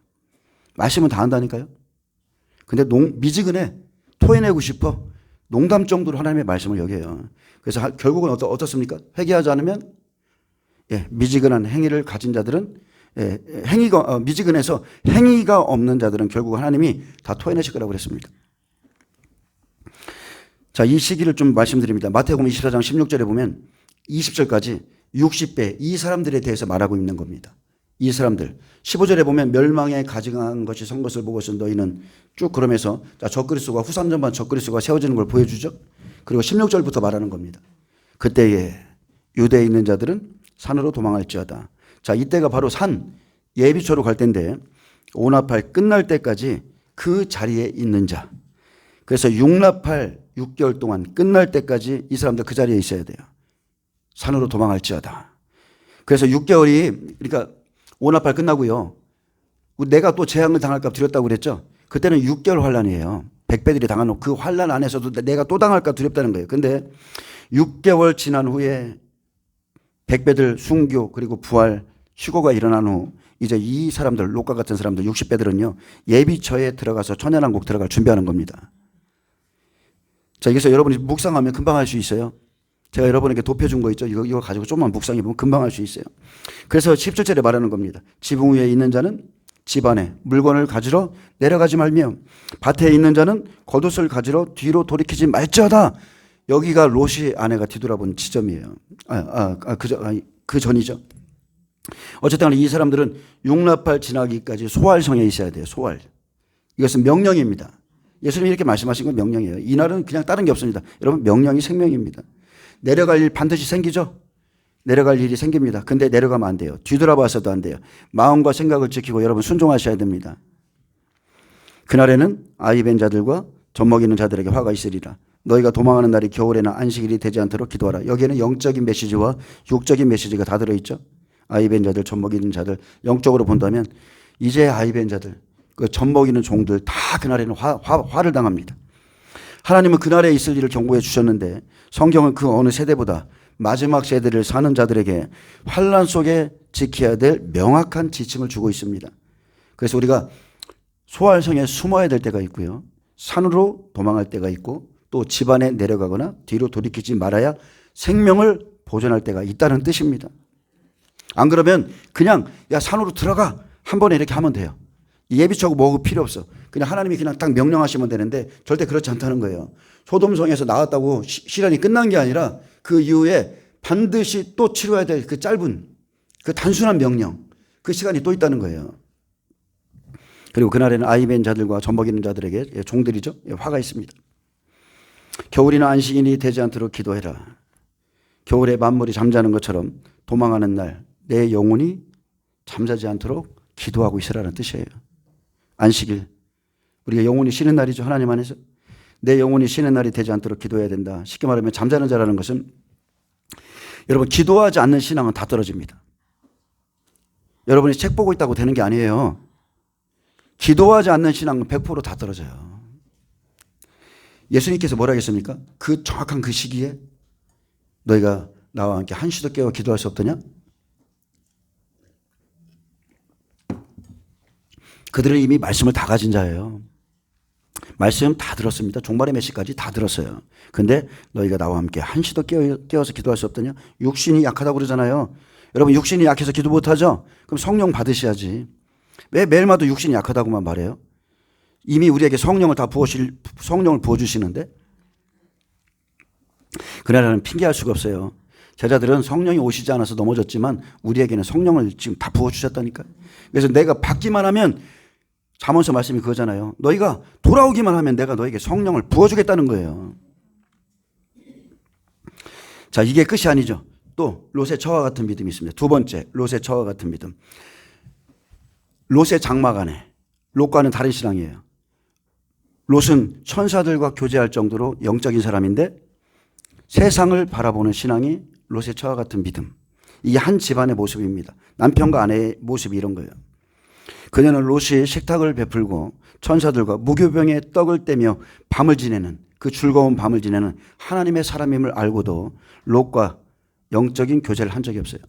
말씀은 다 한다니까요. 근데 미지근해. 토해내고 싶어. 농담 정도로 하나님의 말씀을 여겨요. 그래서 결국은 어떻습니까? 회개하지 않으면 미지근한 행위를 가진 자들은 미지근해서 행위가 없는 자들은 결국 하나님이 다 토해내실 거라고 그랬습니다. 자, 이 시기를 좀 말씀드립니다. 마태복음 24장 16절에 보면 20절까지 60배 이 사람들에 대해서 말하고 있는 겁니다. 이 사람들 15절에 보면 멸망에 가증한 것이 선 것을 보고서 너희는 쭉 그러면서 적그리스도가 후삼전반 적그리스도가 세워지는 걸 보여주죠. 그리고 16절부터 말하는 겁니다. 그때에 유대에 있는 자들은 산으로 도망할지어다. 자, 이때가 바로 산 예비초로 갈 때인데 오나팔 끝날 때까지 그 자리에 있는 자. 그래서 육나팔 6개월 동안 끝날 때까지 이 사람들 그 자리에 있어야 돼요. 산으로 도망할지어다. 그래서 6개월이 그러니까 오나팔 끝나고요. 내가 또 재앙을 당할까 두렵다고 그랬죠. 그때는 6개월 환란이에요. 백배들이 당하는 그 환란 안에서도 내가 또 당할까 두렵다는 거예요. 근데 6개월 지난 후에 백배들 순교 그리고 부활 휴거가 일어난 후 이제 이 사람들 롯과 같은 사람들 60배들은요. 예비처에 들어가서 천연왕국 들어갈 준비하는 겁니다. 자, 여기서 여러분이 묵상하면 금방 할 수 있어요. 제가 여러분에게 돕혀준 거 있죠. 이거 가지고 좀만 묵상해보면 금방 할 수 있어요. 그래서 17절에 말하는 겁니다. 지붕 위에 있는 자는 집 안에 물건을 가지러 내려가지 말며 밭에 있는 자는 겉옷을 가지러 뒤로 돌이키지 말지어다. 여기가 롯이 아내가 뒤돌아본 지점이에요. 그 전이죠. 어쨌든 이 사람들은 육나팔 지나기까지 소활성에 있어야 돼요. 소활. 이것은 명령입니다. 예수님이 이렇게 말씀하신 건 명령이에요. 이날은 그냥 다른 게 없습니다. 여러분 명령이 생명입니다. 내려갈 일 반드시 생기죠. 내려갈 일이 생깁니다. 근데 내려가면 안 돼요. 뒤돌아봐서도 안 돼요. 마음과 생각을 지키고 여러분 순종하셔야 됩니다. 그날에는 아이 뵌 자들과 젖먹이는 자들에게 화가 있으리라. 너희가 도망하는 날이 겨울에는 안식일이 되지 않도록 기도하라. 여기에는 영적인 메시지와 육적인 메시지가 다 들어있죠. 아이벤 자들, 젖먹이는 자들, 영적으로 본다면 이제 아이벤 자들, 그 젖먹이는 종들 다 그날에는 화를 당합니다. 하나님은 그날에 있을 일을 경고해 주셨는데 성경은 그 어느 세대보다 마지막 세대를 사는 자들에게 환난 속에 지켜야 될 명확한 지침을 주고 있습니다. 그래서 우리가 소활성에 숨어야 될 때가 있고요. 산으로 도망할 때가 있고 또 집안에 내려가거나 뒤로 돌이키지 말아야 생명을 보존할 때가 있다는 뜻입니다. 안 그러면 그냥 야 산으로 들어가 한 번에 이렇게 하면 돼요. 예비치하고 뭐고 필요 없어. 그냥 하나님이 그냥 딱 명령하시면 되는데 절대 그렇지 않다는 거예요. 소돔성에서 나왔다고 시련이 끝난 게 아니라 그 이후에 반드시 또 치러야 될 그 짧은 그 단순한 명령 그 시간이 또 있다는 거예요. 그리고 그날에는 아이벤 자들과 젖먹이는 자들에게 종들이죠. 화가 있습니다. 겨울이나 안식일이 되지 않도록 기도해라. 겨울에 만물이 잠자는 것처럼 도망하는 날 내 영혼이 잠자지 않도록 기도하고 있으라는 뜻이에요. 안식일 우리가 영혼이 쉬는 날이죠. 하나님 안에서 내 영혼이 쉬는 날이 되지 않도록 기도해야 된다. 쉽게 말하면 잠자는 자라는 것은 여러분 기도하지 않는 신앙은 다 떨어집니다. 여러분이 책 보고 있다고 되는 게 아니에요. 기도하지 않는 신앙은 100% 다 떨어져요. 예수님께서 뭐라 했습니까? 그 정확한 그 시기에 너희가 나와 함께 한시도 깨어 기도할 수 없더냐? 그들은 이미 말씀을 다 가진 자예요. 말씀 다 들었습니다. 종말의 메시까지 다 들었어요. 근데 너희가 나와 함께 한시도 깨어서 기도할 수 없더냐? 육신이 약하다고 그러잖아요. 여러분 육신이 약해서 기도 못하죠? 그럼 성령 받으셔야지. 왜 매일마다 육신이 약하다고만 말해요? 이미 우리에게 성령을 성령을 부어주시는데 그날에는 핑계할 수가 없어요. 제자들은 성령이 오시지 않아서 넘어졌지만 우리에게는 성령을 지금 다 부어주셨다니까요. 그래서 내가 받기만 하면 잠언서 말씀이 그거잖아요. 너희가 돌아오기만 하면 내가 너에게 성령을 부어주겠다는 거예요. 자, 이게 끝이 아니죠. 또 롯의 처와 같은 믿음이 있습니다. 두 번째, 롯의 처와 같은 믿음. 롯의 장막 안에 롯과는 다른 신앙이에요. 롯은 천사들과 교제할 정도로 영적인 사람인데 세상을 바라보는 신앙이 롯의 처와 같은 믿음. 이게 한 집안의 모습입니다. 남편과 아내의 모습이 이런 거예요. 그녀는 롯이 식탁을 베풀고 천사들과 무교병에 떡을 떼며 밤을 지내는 그 즐거운 밤을 지내는 하나님의 사람임을 알고도 롯과 영적인 교제를 한 적이 없어요.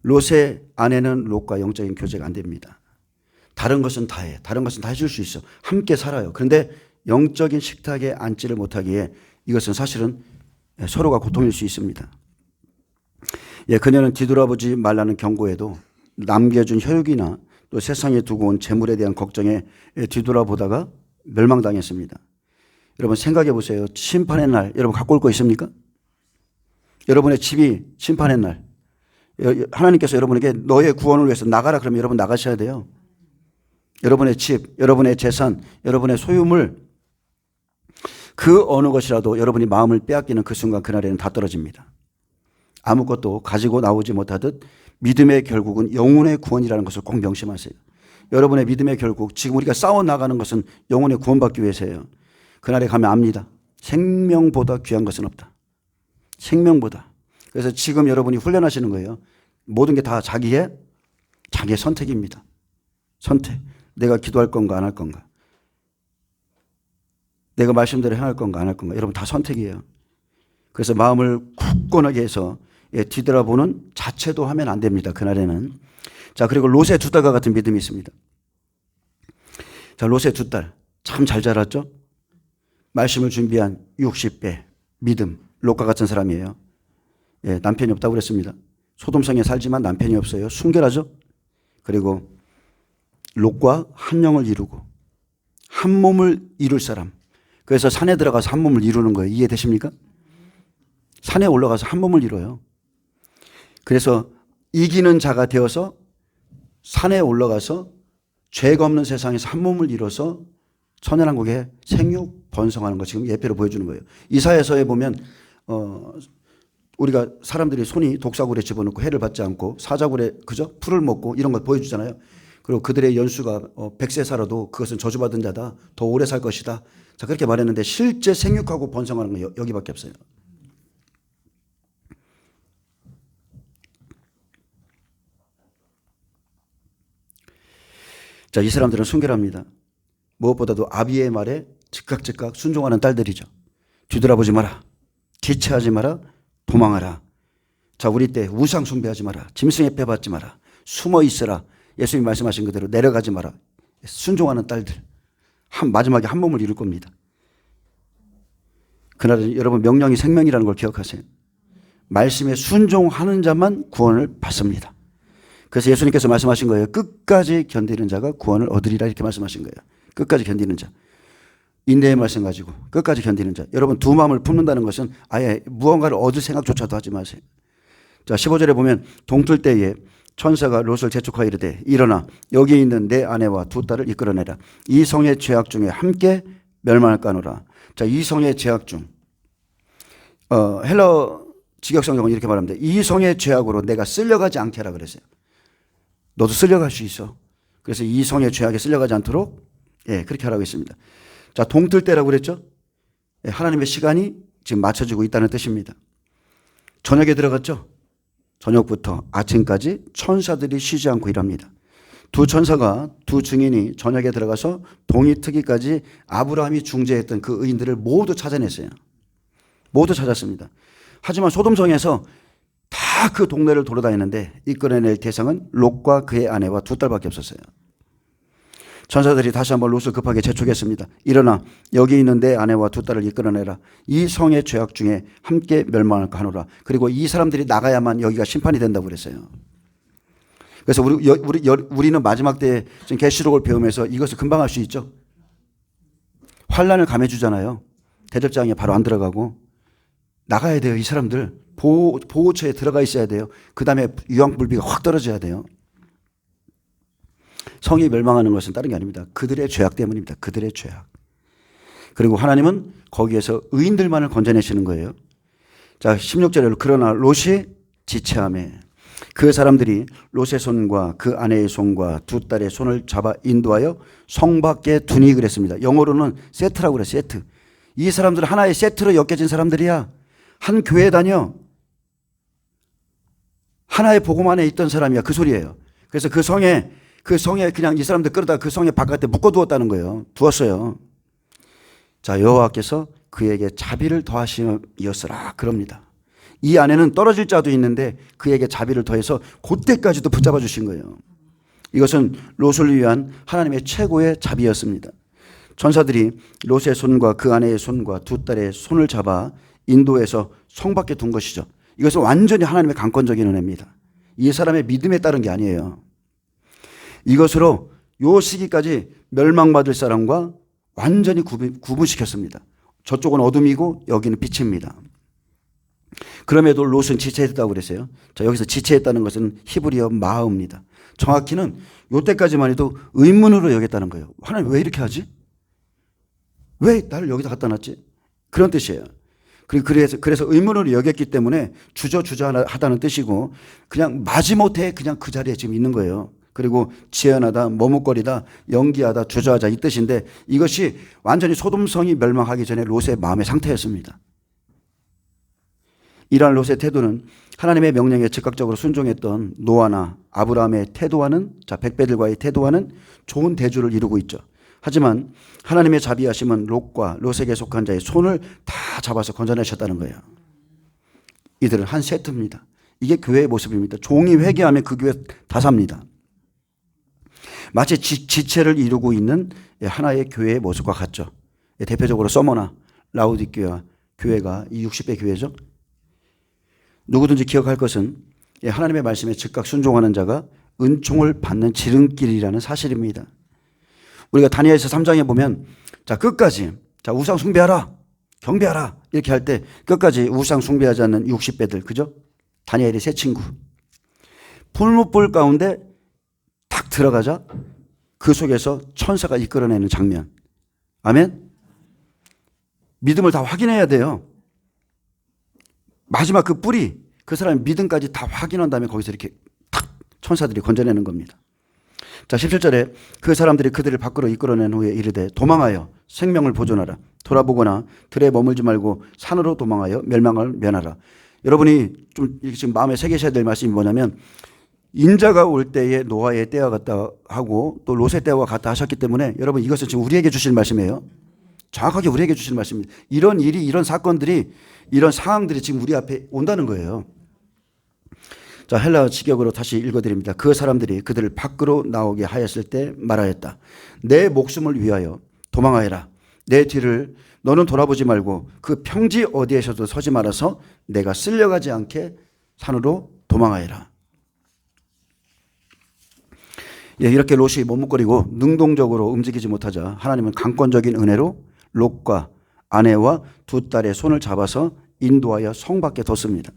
롯의 아내는 롯과 영적인 교제가 안 됩니다. 다른 것은 다 해. 다른 것은 다 해줄 수 있어. 함께 살아요. 그런데 영적인 식탁에 앉지를 못하기에 이것은 사실은 서로가 고통일 수 있습니다. 그녀는 뒤돌아보지 말라는 경고에도 남겨준 혈육이나 또 세상에 두고 온 재물에 대한 걱정에 뒤돌아보다가 멸망당했습니다. 여러분 생각해 보세요. 심판의 날 여러분 갖고 올 거 있습니까? 여러분의 집이 심판의 날 하나님께서 여러분에게 너의 구원을 위해서 나가라 그러면 여러분 나가셔야 돼요. 여러분의 집, 여러분의 재산, 여러분의 소유물 그 어느 것이라도 여러분이 마음을 빼앗기는 그 순간 그날에는 다 떨어집니다. 아무것도 가지고 나오지 못하듯 믿음의 결국은 영혼의 구원이라는 것을 꼭 명심하세요. 여러분의 믿음의 결국 지금 우리가 싸워 나가는 것은 영혼의 구원받기 위해서예요. 그날에 가면 압니다. 생명보다 귀한 것은 없다. 생명보다. 그래서 지금 여러분이 훈련하시는 거예요. 모든 게 다 자기의 선택입니다. 선택. 내가 기도할 건가 안 할 건가. 내가 말씀대로 행할 건가 안 할 건가. 여러분 다 선택이에요. 그래서 마음을 굳건하게 해서 뒤돌아보는 자체도 하면 안 됩니다. 그날에는. 자, 그리고 롯의 두 딸과 같은 믿음이 있습니다. 자, 롯의 두 딸. 참 잘 자랐죠? 말씀을 준비한 60배 믿음. 롯과 같은 사람이에요. 남편이 없다고 그랬습니다. 소돔성에 살지만 남편이 없어요. 순결하죠? 그리고 롯과 한 영을 이루고 한 몸을 이룰 사람. 그래서 산에 들어가서 한 몸을 이루는 거예요. 이해되십니까? 산에 올라가서 한 몸을 이뤄요. 그래서 이기는 자가 되어서 산에 올라가서 죄가 없는 세상에서 한 몸을 이뤄서 천연왕국의 생육 번성하는 거 지금 예표로 보여주는 거예요. 이사야서에 보면 우리가 사람들이 손이 독사굴에 집어넣고 해를 받지 않고 사자굴에 그죠? 풀을 먹고 이런 거 보여주잖아요. 그리고 그들의 연수가 100세 살아도 그것은 저주받은 자다. 더 오래 살 것이다. 자, 그렇게 말했는데 실제 생육하고 번성하는 건 여기밖에 없어요. 자, 이 사람들은 순결합니다. 무엇보다도 아비의 말에 즉각 순종하는 딸들이죠. 뒤돌아보지 마라. 지체하지 마라. 도망하라. 자, 우리 때 우상 숭배하지 마라. 짐승에 빼받지 마라. 숨어 있어라. 예수님이 말씀하신 그대로 내려가지 마라. 순종하는 딸들. 마지막에 한 몸을 이룰 겁니다. 그날은 여러분 명령이 생명이라는 걸 기억하세요. 말씀에 순종하는 자만 구원을 받습니다. 그래서 예수님께서 말씀하신 거예요. 끝까지 견디는 자가 구원을 얻으리라 이렇게 말씀하신 거예요. 끝까지 견디는 자. 인내의 말씀 가지고 끝까지 견디는 자. 여러분 두 마음을 품는다는 것은 아예 무언가를 얻을 생각조차도 하지 마세요. 자, 15절에 보면 동틀 때에 천사가 롯을 재촉하여 이르되 일어나 여기 있는 내 아내와 두 딸을 이끌어내라. 이 성의 죄악 중에 함께 멸망할까노라. 자, 이 성의 죄악 중 헬러 직역성경은 이렇게 말합니다. 이 성의 죄악으로 내가 쓸려가지 않게 하라 그랬어요. 너도 쓸려갈 수 있어. 그래서 이 성의 죄악에 쓸려가지 않도록 그렇게 하라고 했습니다. 자, 동틀 때라고 그랬죠. 하나님의 시간이 지금 맞춰지고 있다는 뜻입니다. 저녁에 들어갔죠. 저녁부터 아침까지 천사들이 쉬지 않고 일합니다. 두 천사가 두 증인이 저녁에 들어가서 동이 트기까지 아브라함이 중재했던 그 의인들을 모두 찾아냈어요. 모두 찾았습니다. 하지만 소돔성에서 다 그 동네를 돌아다니는데 이끌어낼 대상은 롯과 그의 아내와 두 딸밖에 없었어요. 천사들이 다시 한번 롯을 급하게 재촉했습니다. 일어나 여기 있는 내 아내와 두 딸을 이끌어내라. 이 성의 죄악 중에 함께 멸망할까 하노라. 그리고 이 사람들이 나가야만 여기가 심판이 된다고 그랬어요. 그래서 우리는 마지막 때에 지금 계시록을 배우면서 이것을 금방 할 수 있죠. 환란을 감해주잖아요. 대접장에 바로 안 들어가고 나가야 돼요. 이 사람들 보호처에 들어가 있어야 돼요. 그 다음에 유황불비가 확 떨어져야 돼요. 성이 멸망하는 것은 다른 게 아닙니다. 그들의 죄악 때문입니다. 그들의 죄악. 그리고 하나님은 거기에서 의인들만을 건져내시는 거예요. 자, 16절에 그러나 롯이 지체하매 그 사람들이 롯의 손과 그 아내의 손과 두 딸의 손을 잡아 인도하여 성 밖에 두니 그랬습니다. 영어로는 세트라고 그래요. 세트. 이 사람들은 하나의 세트로 엮여진 사람들이야. 한 교회 다녀. 하나의 복음 안에 있던 사람이야. 그 소리예요. 그래서 그 성에 그냥 이 사람들 끌어다 그 성의 바깥에 묶어두었다는 거예요. 두었어요. 자, 여호와께서 그에게 자비를 더하시었으라 그럽니다. 이 안에는 떨어질 자도 있는데 그에게 자비를 더해서 그때까지도 붙잡아 주신 거예요. 이것은 롯을 위한 하나님의 최고의 자비였습니다. 천사들이 롯의 손과 그 아내의 손과 두 딸의 손을 잡아 인도해서 성 밖에 둔 것이죠. 이것은 완전히 하나님의 강권적인 은혜입니다. 이 사람의 믿음에 따른 게 아니에요. 이것으로 요 시기까지 멸망받을 사람과 완전히 구분시켰습니다. 저쪽은 어둠이고 여기는 빛입니다. 그럼에도 롯은 지체했다고 그랬어요. 자, 여기서 지체했다는 것은 히브리어 마음입니다. 정확히는 요때까지만 해도 의문으로 여겼다는 거예요. 하나님 왜 이렇게 하지? 왜 나를 여기다 갖다 놨지? 그런 뜻이에요. 그래서 의문으로 여겼기 때문에 주저하다는 뜻이고 그냥 마지못해 그냥 그 자리에 지금 있는 거예요. 그리고 지연하다, 머뭇거리다, 연기하다, 주저하자 이 뜻인데 이것이 완전히 소돔성이 멸망하기 전에 롯의 마음의 상태였습니다. 이러한 롯의 태도는 하나님의 명령에 즉각적으로 순종했던 노아나 아브라함의 태도와는 백배들과의 태도와는 좋은 대조를 이루고 있죠. 하지만 하나님의 자비하심은 롯과 롯에게 속한 자의 손을 다 잡아서 건져내셨다는 거예요. 이들은 한 세트입니다. 이게 교회의 모습입니다. 종이 회개하면 그 교회 다 삽니다. 마치 지체를 이루고 있는 하나의 교회의 모습과 같죠. 대표적으로 서머나 라우디게아 교회가 이 60배 교회죠. 누구든지 기억할 것은 하나님의 말씀에 즉각 순종하는 자가 은총을 받는 지름길이라는 사실입니다. 우리가 다니엘서 3장에 보면 자 끝까지 자 우상 숭배하라 경배하라 이렇게 할 때 끝까지 우상 숭배하지 않는 60배들 그죠? 다니엘의 세 친구 풀무불 가운데 탁 들어가자 그 속에서 천사가 이끌어내는 장면. 아멘. 믿음을 다 확인해야 돼요. 마지막 그 뿌리 그 사람의 믿음까지 다 확인한 다음에 거기서 이렇게 탁 천사들이 건져내는 겁니다. 자, 17절에 그 사람들이 그들을 밖으로 이끌어낸 후에 이르되 도망하여 생명을 보존하라. 돌아보거나 들에 머물지 말고 산으로 도망하여 멸망을 면하라. 여러분이 좀 지금 마음에 새기셔야 될 말씀이 뭐냐면 인자가 올 때에 노아의 때와 같다 하고 또 롯의 때와 같다 하셨기 때문에 여러분 이것은 지금 우리에게 주실 말씀이에요. 정확하게 우리에게 주실 말씀입니다. 이런 일이 이런 사건들이 이런 상황들이 지금 우리 앞에 온다는 거예요. 자, 헬라어 직역으로 다시 읽어드립니다. 그 사람들이 그들을 밖으로 나오게 하였을 때 말하였다. 내 목숨을 위하여 도망하여라. 내 뒤를 너는 돌아보지 말고 그 평지 어디에서도 서지 말아서 내가 쓸려가지 않게 산으로 도망하여라. 예, 이렇게 롯이 머뭇거리고 능동적으로 움직이지 못하자 하나님은 강권적인 은혜로 롯과 아내와 두 딸의 손을 잡아서 인도하여 성 밖에 뒀습니다.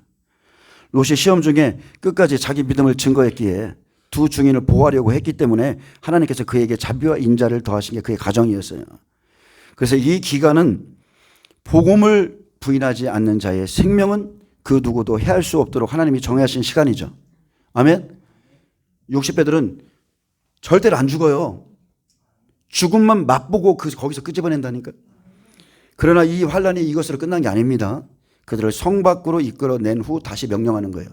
롯이 시험 중에 끝까지 자기 믿음을 증거했기에 두 증인을 보호하려고 했기 때문에 하나님께서 그에게 자비와 인자를 더하신 게 그의 가정이었어요. 그래서 이 기간은 복음을 부인하지 않는 자의 생명은 그 누구도 해할 수 없도록 하나님이 정하신 시간이죠. 아멘. 60배들은 절대로 안 죽어요. 죽음만 맛보고 거기서 끄집어낸다니까. 그러나 이 환란이 이것으로 끝난 게 아닙니다. 그들을 성 밖으로 이끌어낸 후 다시 명령하는 거예요.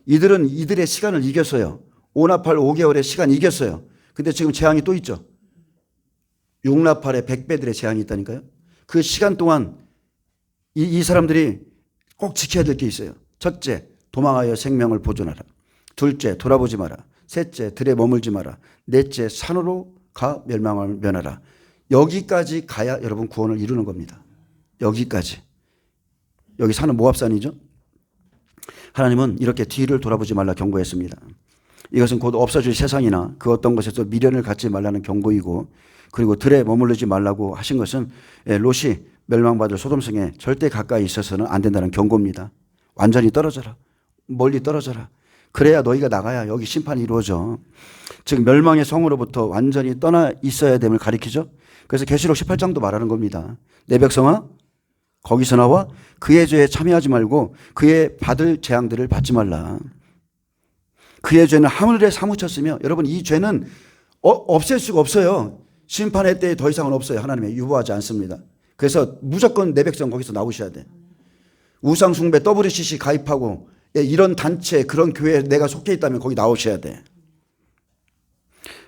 이들은 이들의 시간을 이겼어요. 오나팔 5개월의 시간 이겼어요. 근데 지금 재앙이 또 있죠. 6나팔의 100배들의 재앙이 있다니까요. 그 시간 동안 이 사람들이 꼭 지켜야 될 게 있어요. 첫째, 도망하여 생명을 보존하라. 둘째, 돌아보지 마라. 셋째, 들에 머물지 마라. 넷째, 산으로 가 멸망을 면하라. 여기까지 가야 여러분 구원을 이루는 겁니다. 여기까지. 여기 산은 모압산이죠. 하나님은 이렇게 뒤를 돌아보지 말라 경고했습니다. 이것은 곧 없어질 세상이나 그 어떤 것에서 미련을 갖지 말라는 경고이고, 그리고 들에 머무르지 말라고 하신 것은 롯이 멸망받을 소돔성에 절대 가까이 있어서는 안 된다는 경고입니다. 완전히 떨어져라. 멀리 떨어져라. 그래야 너희가 나가야 여기 심판이 이루어져. 즉 멸망의 성으로부터 완전히 떠나 있어야 됨을 가리키죠. 그래서 계시록 18장도 말하는 겁니다. 내 백성아 거기서 나와 그의 죄에 참여하지 말고 그의 받을 재앙들을 받지 말라. 그의 죄는 하늘에 사무쳤으며, 여러분 이 죄는 없앨 수가 없어요. 심판의 때에 더 이상은 없어요. 하나님이 유보하지 않습니다. 그래서 무조건 내 백성 거기서 나오셔야 돼. 우상숭배 WCC 가입하고 이런 단체 그런 교회에 내가 속해 있다면 거기 나오셔야 돼.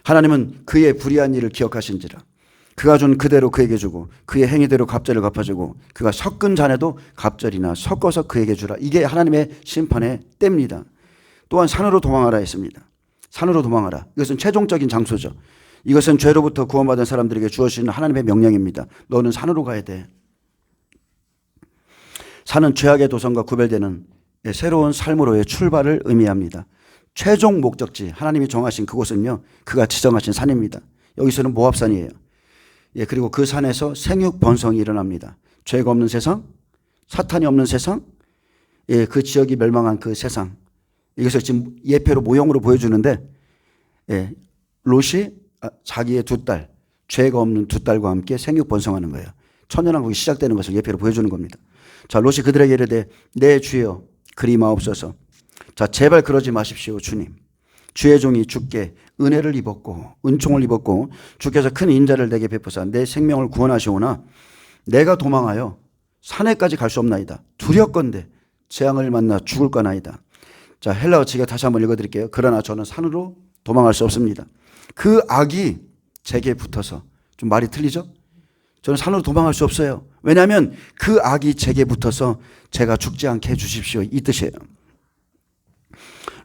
하나님은 그의 불의한 일을 기억하신지라 그가 준 그대로 그에게 주고 그의 행위대로 갑절을 갚아주고 그가 섞은 잔에도 갑절이나 섞어서 그에게 주라. 이게 하나님의 심판의 때입니다. 또한 산으로 도망하라 했습니다. 산으로 도망하라. 이것은 최종적인 장소죠. 이것은 죄로부터 구원받은 사람들에게 주어지는 하나님의 명령입니다. 너는 산으로 가야 돼. 산은 죄악의 도성과 구별되는 새로운 삶으로의 출발을 의미합니다. 최종 목적지 하나님이 정하신 그곳은요, 그가 지정하신 산입니다. 여기서는 모압산이에요. 그리고 그 산에서 생육 번성이 일어납니다. 죄가 없는 세상, 사탄이 없는 세상, 그 지역이 멸망한 그 세상. 이것을 지금 예표로 모형으로 보여주는데, 롯이 자기의 두 딸, 죄가 없는 두 딸과 함께 생육 번성하는 거예요. 천년왕국이 시작되는 것을 예표로 보여주는 겁니다. 자, 롯이 그들에게 이르되 내 주여 그리 마옵소서. 자, 제발 그러지 마십시오 주님. 주의 종이 주께 은혜를 입었고 은총을 입었고 주께서 큰 인자를 내게 베푸사 내 생명을 구원하시오나 내가 도망하여 산에까지 갈 수 없나이다. 두렵건대 재앙을 만나 죽을까나이다. 자, 헬라어 제가 다시 한번 읽어드릴게요. 그러나 저는 산으로 도망할 수 없습니다. 그 악이 제게 붙어서, 좀 말이 틀리죠? 저는 산으로 도망할 수 없어요. 왜냐하면 그 악이 제게 붙어서 제가 죽지 않게 해주십시오, 이 뜻이에요.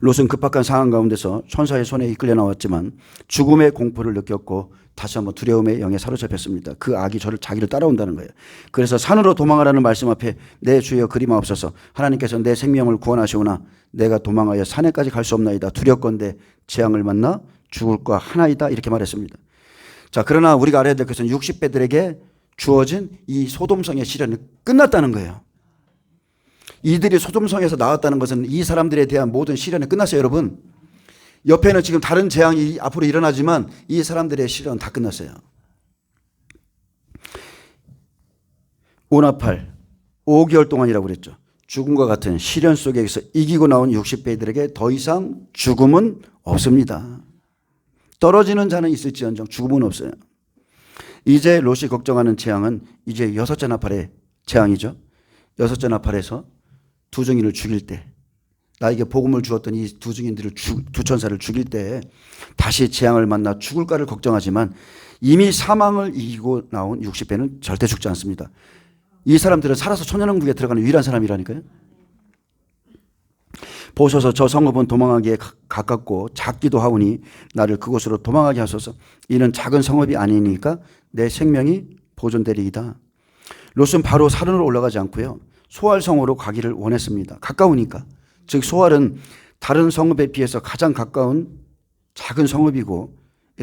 롯은 급박한 상황 가운데서 천사의 손에 이끌려 나왔지만 죽음의 공포를 느꼈고 다시 한번 두려움의 영에 사로잡혔습니다. 그 악이 자기를 따라온다는 거예요. 그래서 산으로 도망하라는 말씀 앞에 내 주여 그리 마옵소서. 하나님께서 내 생명을 구원하시오나 내가 도망하여 산에까지 갈 수 없나이다. 두렵건대 재앙을 만나 죽을까 하나이다. 이렇게 말했습니다. 자, 그러나 우리가 알아야 될 것은 60배들에게 주어진 이 소돔성의 시련이 끝났다는 거예요. 이들이 소돔성에서 나왔다는 것은 이 사람들에 대한 모든 시련이 끝났어요, 여러분. 옆에는 지금 다른 재앙이 앞으로 일어나지만 이 사람들의 시련은 다 끝났어요. 오나팔 5개월 동안이라고 그랬죠. 죽음과 같은 시련 속에서 이기고 나온 60배들에게 더 이상 죽음은 없습니다. 떨어지는 자는 있을지언정 죽음은 없어요. 이제 롯이 걱정하는 재앙은 이제 여섯째 나팔의 재앙이죠. 여섯째 나팔에서 두 증인을 죽일 때, 나에게 복음을 주었던 이 두 증인들을 두 천사를 죽일 때 다시 재앙을 만나 죽을까를 걱정하지만 이미 사망을 이기고 나온 60배는 절대 죽지 않습니다. 이 사람들은 살아서 천년왕국에 들어가는 유일한 사람이라니까요. 보소서 저 성읍은 도망하기에 가깝고 작기도 하오니 나를 그곳으로 도망하게 하소서. 이는 작은 성읍이 아니니까 내 생명이 보존되리이다. 롯은 바로 산으로 올라가지 않고요, 소알성으로 가기를 원했습니다. 가까우니까. 즉 소알은 다른 성읍에 비해서 가장 가까운 작은 성읍이고,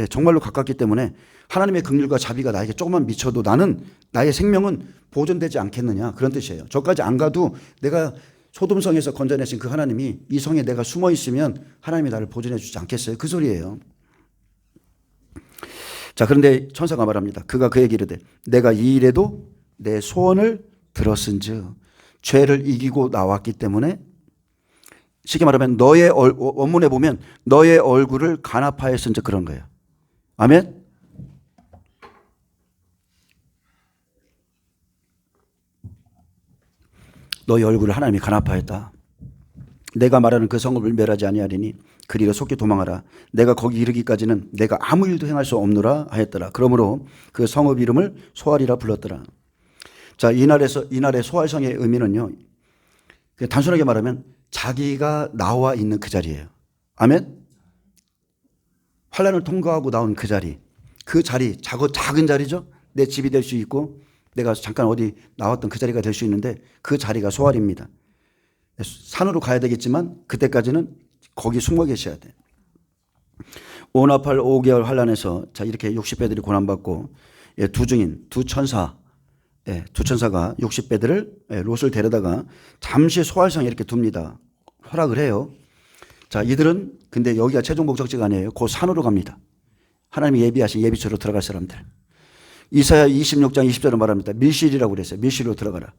정말로 가깝기 때문에 하나님의 긍휼과 자비가 나에게 조금만 미쳐도 나는 나의 생명은 보존되지 않겠느냐, 그런 뜻이에요. 저까지 안 가도 내가 소돔성에서 건져내신 그 하나님이 이 성에 내가 숨어 있으면 하나님이 나를 보존해 주지 않겠어요, 그 소리예요. 자, 그런데 천사가 말합니다. 그가 그에게 이르되 내가 이 일에도 내 소원을 들었은즉, 죄를 이기고 나왔기 때문에 쉽게 말하면 너의 원문에 보면 너의 얼굴을 간합하였은즉 그런 거예요. 아멘. 너의 얼굴을 하나님이 간합하였다. 내가 말하는 그 성읍을 멸하지 아니하리니 그리로 속히 도망하라. 내가 거기 이르기까지는 내가 아무 일도 행할 수 없노라 하였더라. 그러므로 그 성읍 이름을 소알이라 불렀더라. 자, 이날의 소알성의 의미는요, 단순하게 말하면 자기가 나와 있는 그 자리예요. 아멘. 환란을 통과하고 나온 그 자리, 작은 자리죠. 내 집이 될 수 있고 내가 잠깐 어디 나왔던 그 자리가 될 수 있는데 그 자리가 소알입니다. 산으로 가야 되겠지만 그때까지는 거기 숨어 계셔야 돼. 오나팔 5개월 환란에서 자, 이렇게 60배들이 고난받고 두 증인, 두 천사가 60배들을 롯을 데려다가 잠시 소알성에 이렇게 둡니다. 허락을 해요. 자, 이들은 근데 여기가 최종 목적지가 아니에요. 그 산으로 갑니다. 하나님이 예비하신 예비처로 들어갈 사람들. 이사야 26장 20절을 말합니다. 밀실이라고 그랬어요. 밀실로 들어가라.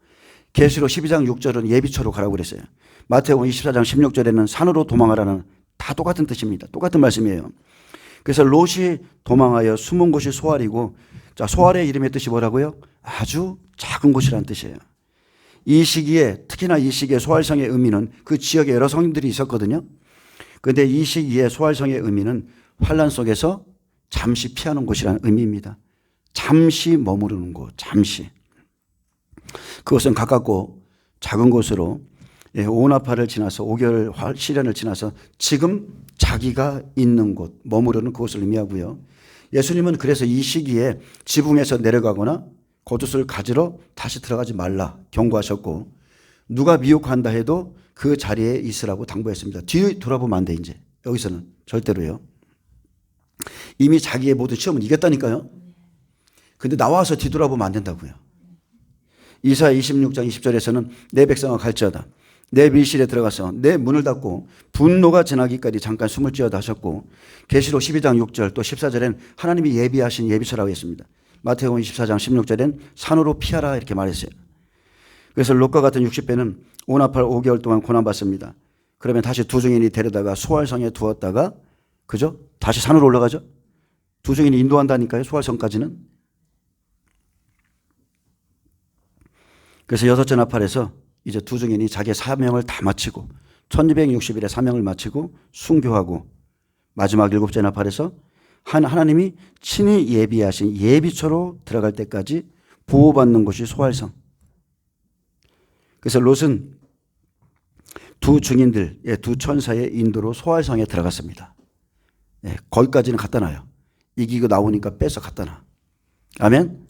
계시록 12장 6절은 예비처로 가라고 그랬어요. 마태복음 24장 16절에는 산으로 도망하라는, 다 똑같은 뜻입니다. 똑같은 말씀이에요. 그래서 롯이 도망하여 숨은 곳이 소알이고, 자, 소알의 이름의 뜻이 뭐라고요? 아주 작은 곳이라는 뜻이에요. 이 시기에, 특히나 이 시기에 소알성의 의미는 그 지역에 여러 성들이 있었거든요. 그런데 이 시기에 소알성의 의미는 환란 속에서 잠시 피하는 곳이라는 의미입니다. 잠시 머무르는 곳, 잠시. 그것은 가깝고 작은 곳으로 오나팔을 지나서 5개월 시련을 지나서 지금 자기가 있는 곳, 머무르는 그곳을 의미하고요. 예수님은 그래서 이 시기에 지붕에서 내려가거나 겉옷을 가지러 다시 들어가지 말라 경고하셨고, 누가 미혹한다 해도 그 자리에 있으라고 당부했습니다. 뒤에 돌아보면 안 돼, 이제. 여기서는 절대로요. 이미 자기의 모든 시험은 이겼다니까요. 근데 나와서 뒤돌아보면 안 된다고요. 이사야 26장 20절에서는 내 백성아 갈지어다. 내 밀실에 들어가서 내 문을 닫고 분노가 지나기까지 잠깐 숨을 찌어다 하셨고, 계시록 12장 6절 또 14절엔 하나님이 예비하신 예비처라고 했습니다. 마태복음 24장 16절엔 산으로 피하라 이렇게 말했어요. 그래서 롯과 같은 60배는 오나팔 5개월 동안 고난받습니다. 그러면 다시 두 증인이 데려다가 소알성에 두었다가, 그죠? 다시 산으로 올라가죠. 두 증인이 인도한다니까요, 소알성까지는. 그래서 여섯째 나팔에서 이제 두 증인이 자기의 사명을 다 마치고 1260일의 사명을 마치고 순교하고, 마지막 일곱째 나팔에서 하나님이 친히 예비하신 예비처로 들어갈 때까지 보호받는 곳이 소알성. 그래서 롯은 두 증인들, 두 천사의 인도로 소알성에 들어갔습니다. 거기까지는 갖다 놔요. 이기고 나오니까 빼서 갖다 놔. 아멘.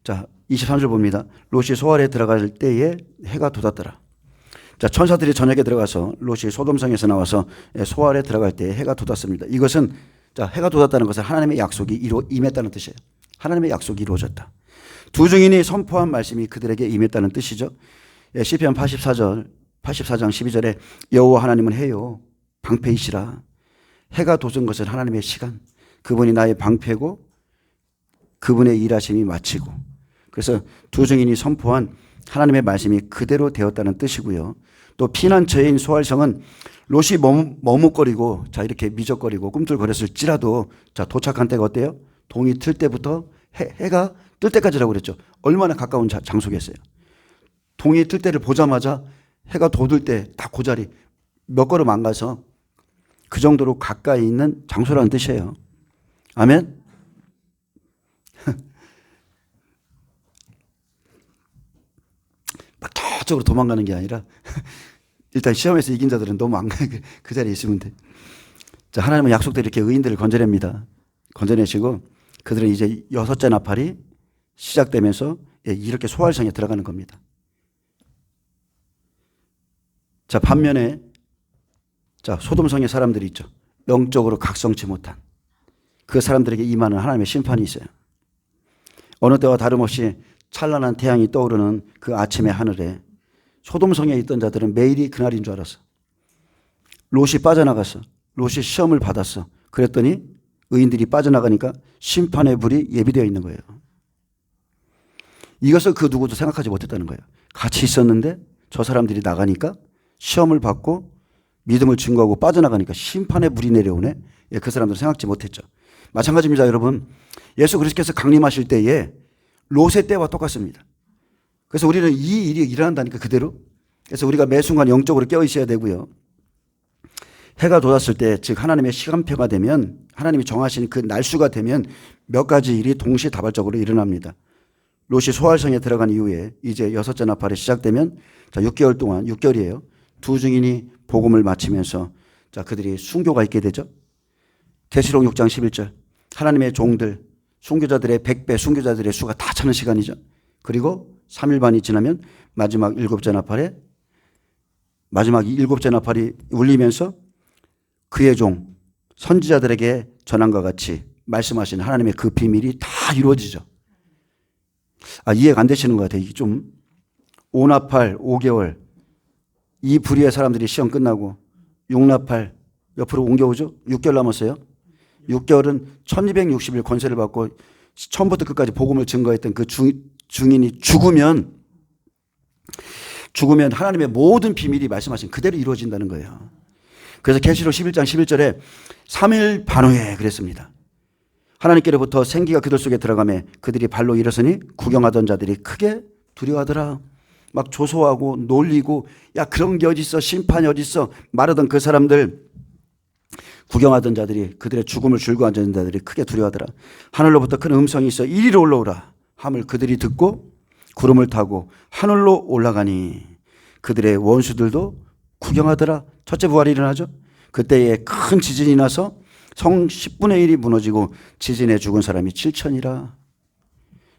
자, 23절 봅니다. 롯이 소알에 들어갈 때에 해가 돋았더라. 자, 천사들이 저녁에 들어가서 롯이 소돔성에서 나와서 소알에 들어갈 때에 해가 돋았습니다. 이것은, 자, 해가 돋았다는 것은 하나님의 약속이 임했다는 뜻이에요. 하나님의 약속이 이루어졌다. 두 증인이 선포한 말씀이 그들에게 임했다는 뜻이죠. 시편 84장 12절에 여호와 하나님은 해요 방패이시라. 해가 돋은 것은 하나님의 시간, 그분이 나의 방패고 그분의 일하심이 마치고, 그래서 두 증인이 선포한 하나님의 말씀이 그대로 되었다는 뜻이고요. 또 피난처인 소알성은 롯이 머뭇거리고 자 이렇게 미적거리고 꿈틀거렸을지라도 자 도착한 때가 어때요? 동이 틀 때부터 해가 뜰 때까지라고 그랬죠. 얼마나 가까운 장소겠어요. 동이 틀 때를 보자마자 해가 돋을 때 딱 그 자리 몇 걸음 안 가서 그 정도로 가까이 있는 장소라는 뜻이에요. 아멘? 막 저쪽으로 도망가는 게 아니라 일단 시험에서 이긴 자들은 너무 안 가요. 그 자리에 있으면 돼. 자, 하나님은 약속대로 이렇게 의인들을 건져냅니다. 건져내시고 그들은 이제 여섯째 나팔이 시작되면서 이렇게 소활성에 들어가는 겁니다. 자, 반면에 자, 소돔성의 사람들이 있죠. 영적으로 각성치 못한 그 사람들에게 임하는 하나님의 심판이 있어요. 어느 때와 다름없이 찬란한 태양이 떠오르는 그 아침의 하늘에 소돔성에 있던 자들은 매일이 그날인 줄 알았어. 롯이 빠져나갔어. 롯이 시험을 받았어. 그랬더니 의인들이 빠져나가니까 심판의 불이 예비되어 있는 거예요. 이것을 그 누구도 생각하지 못했다는 거예요. 같이 있었는데 저 사람들이 나가니까 시험을 받고 믿음을 증거하고 빠져나가니까 심판의 불이 내려오네. 예, 그 사람들은 생각지 못했죠. 마찬가지입니다, 여러분. 예수 그리스도께서 강림하실 때에 롯의 때와 똑같습니다. 그래서 우리는 이 일이 일어난다니까 그대로. 그래서 우리가 매 순간 영적으로 깨어 있어야 되고요. 해가 돋았을 때, 즉 하나님의 시간표가 되면, 하나님이 정하신 그 날수가 되면 몇 가지 일이 동시에 다발적으로 일어납니다. 롯이 소활성에 들어간 이후에 이제 여섯째 나팔이 시작되면 자 6개월 동안 6개월이에요. 두 증인이 복음을 마치면서 자 그들이 순교가 있게 되죠. 계시록 6장 11절 하나님의 종들 순교자들의 100배 순교자들의 수가 다 차는 시간이죠. 그리고 3일 반이 지나면 마지막 일곱째 나팔이 울리면서 그의 종 선지자들에게 전함과 같이 말씀하신 하나님의 그 비밀이 다 이루어지죠. 이해가 안 되시는 것 같아요. 이게 좀 5나팔 5개월 이 부류의 사람들이 시험 끝나고 6나팔 옆으로 옮겨오죠. 6개월 남았어요. 6개월은 1260일 권세를 받고 처음부터 끝까지 복음을 증거했던 그 증인이 죽으면 하나님의 모든 비밀이 말씀하신 그대로 이루어진다는 거예요. 그래서 계시록 11장 11절에 3일 반 후에 그랬습니다. 하나님께로부터 생기가 그들 속에 들어가매 그들이 발로 일어서니 구경하던 자들이 크게 두려워하더라. 막 조소하고 놀리고 야 그런 게 어딨어 심판이 어딨어 말하던 그 사람들 구경하던 자들이 그들의 죽음을 즐거워하는 자들이 크게 두려워하더라. 하늘로부터 큰 음성이 있어 이리로 올라오라 함을 그들이 듣고 구름을 타고 하늘로 올라가니 그들의 원수들도 구경하더라. 첫째 부활이 일어나죠. 그때에 큰 지진이 나서 성 10분의 1이 무너지고 지진에 죽은 사람이 7천이라.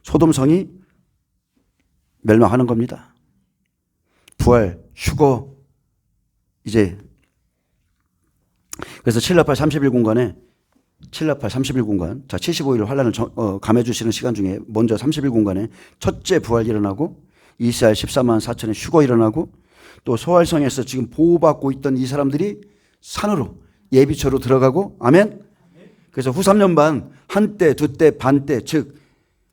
소돔성이 멸망하는 겁니다. 부활, 휴거 이제 그래서 7나팔 30일 공간 자 75일 환란을 감해 주시는 시간 중에 먼저 30일 공간에 첫째 부활 일어나고 이스라엘 14만 4천의 휴거 일어나고 또 소활성에서 지금 보호받고 있던 이 사람들이 산으로 예비처로 들어가고 아멘. 그래서 후 3년 반 한때 두때 반때 즉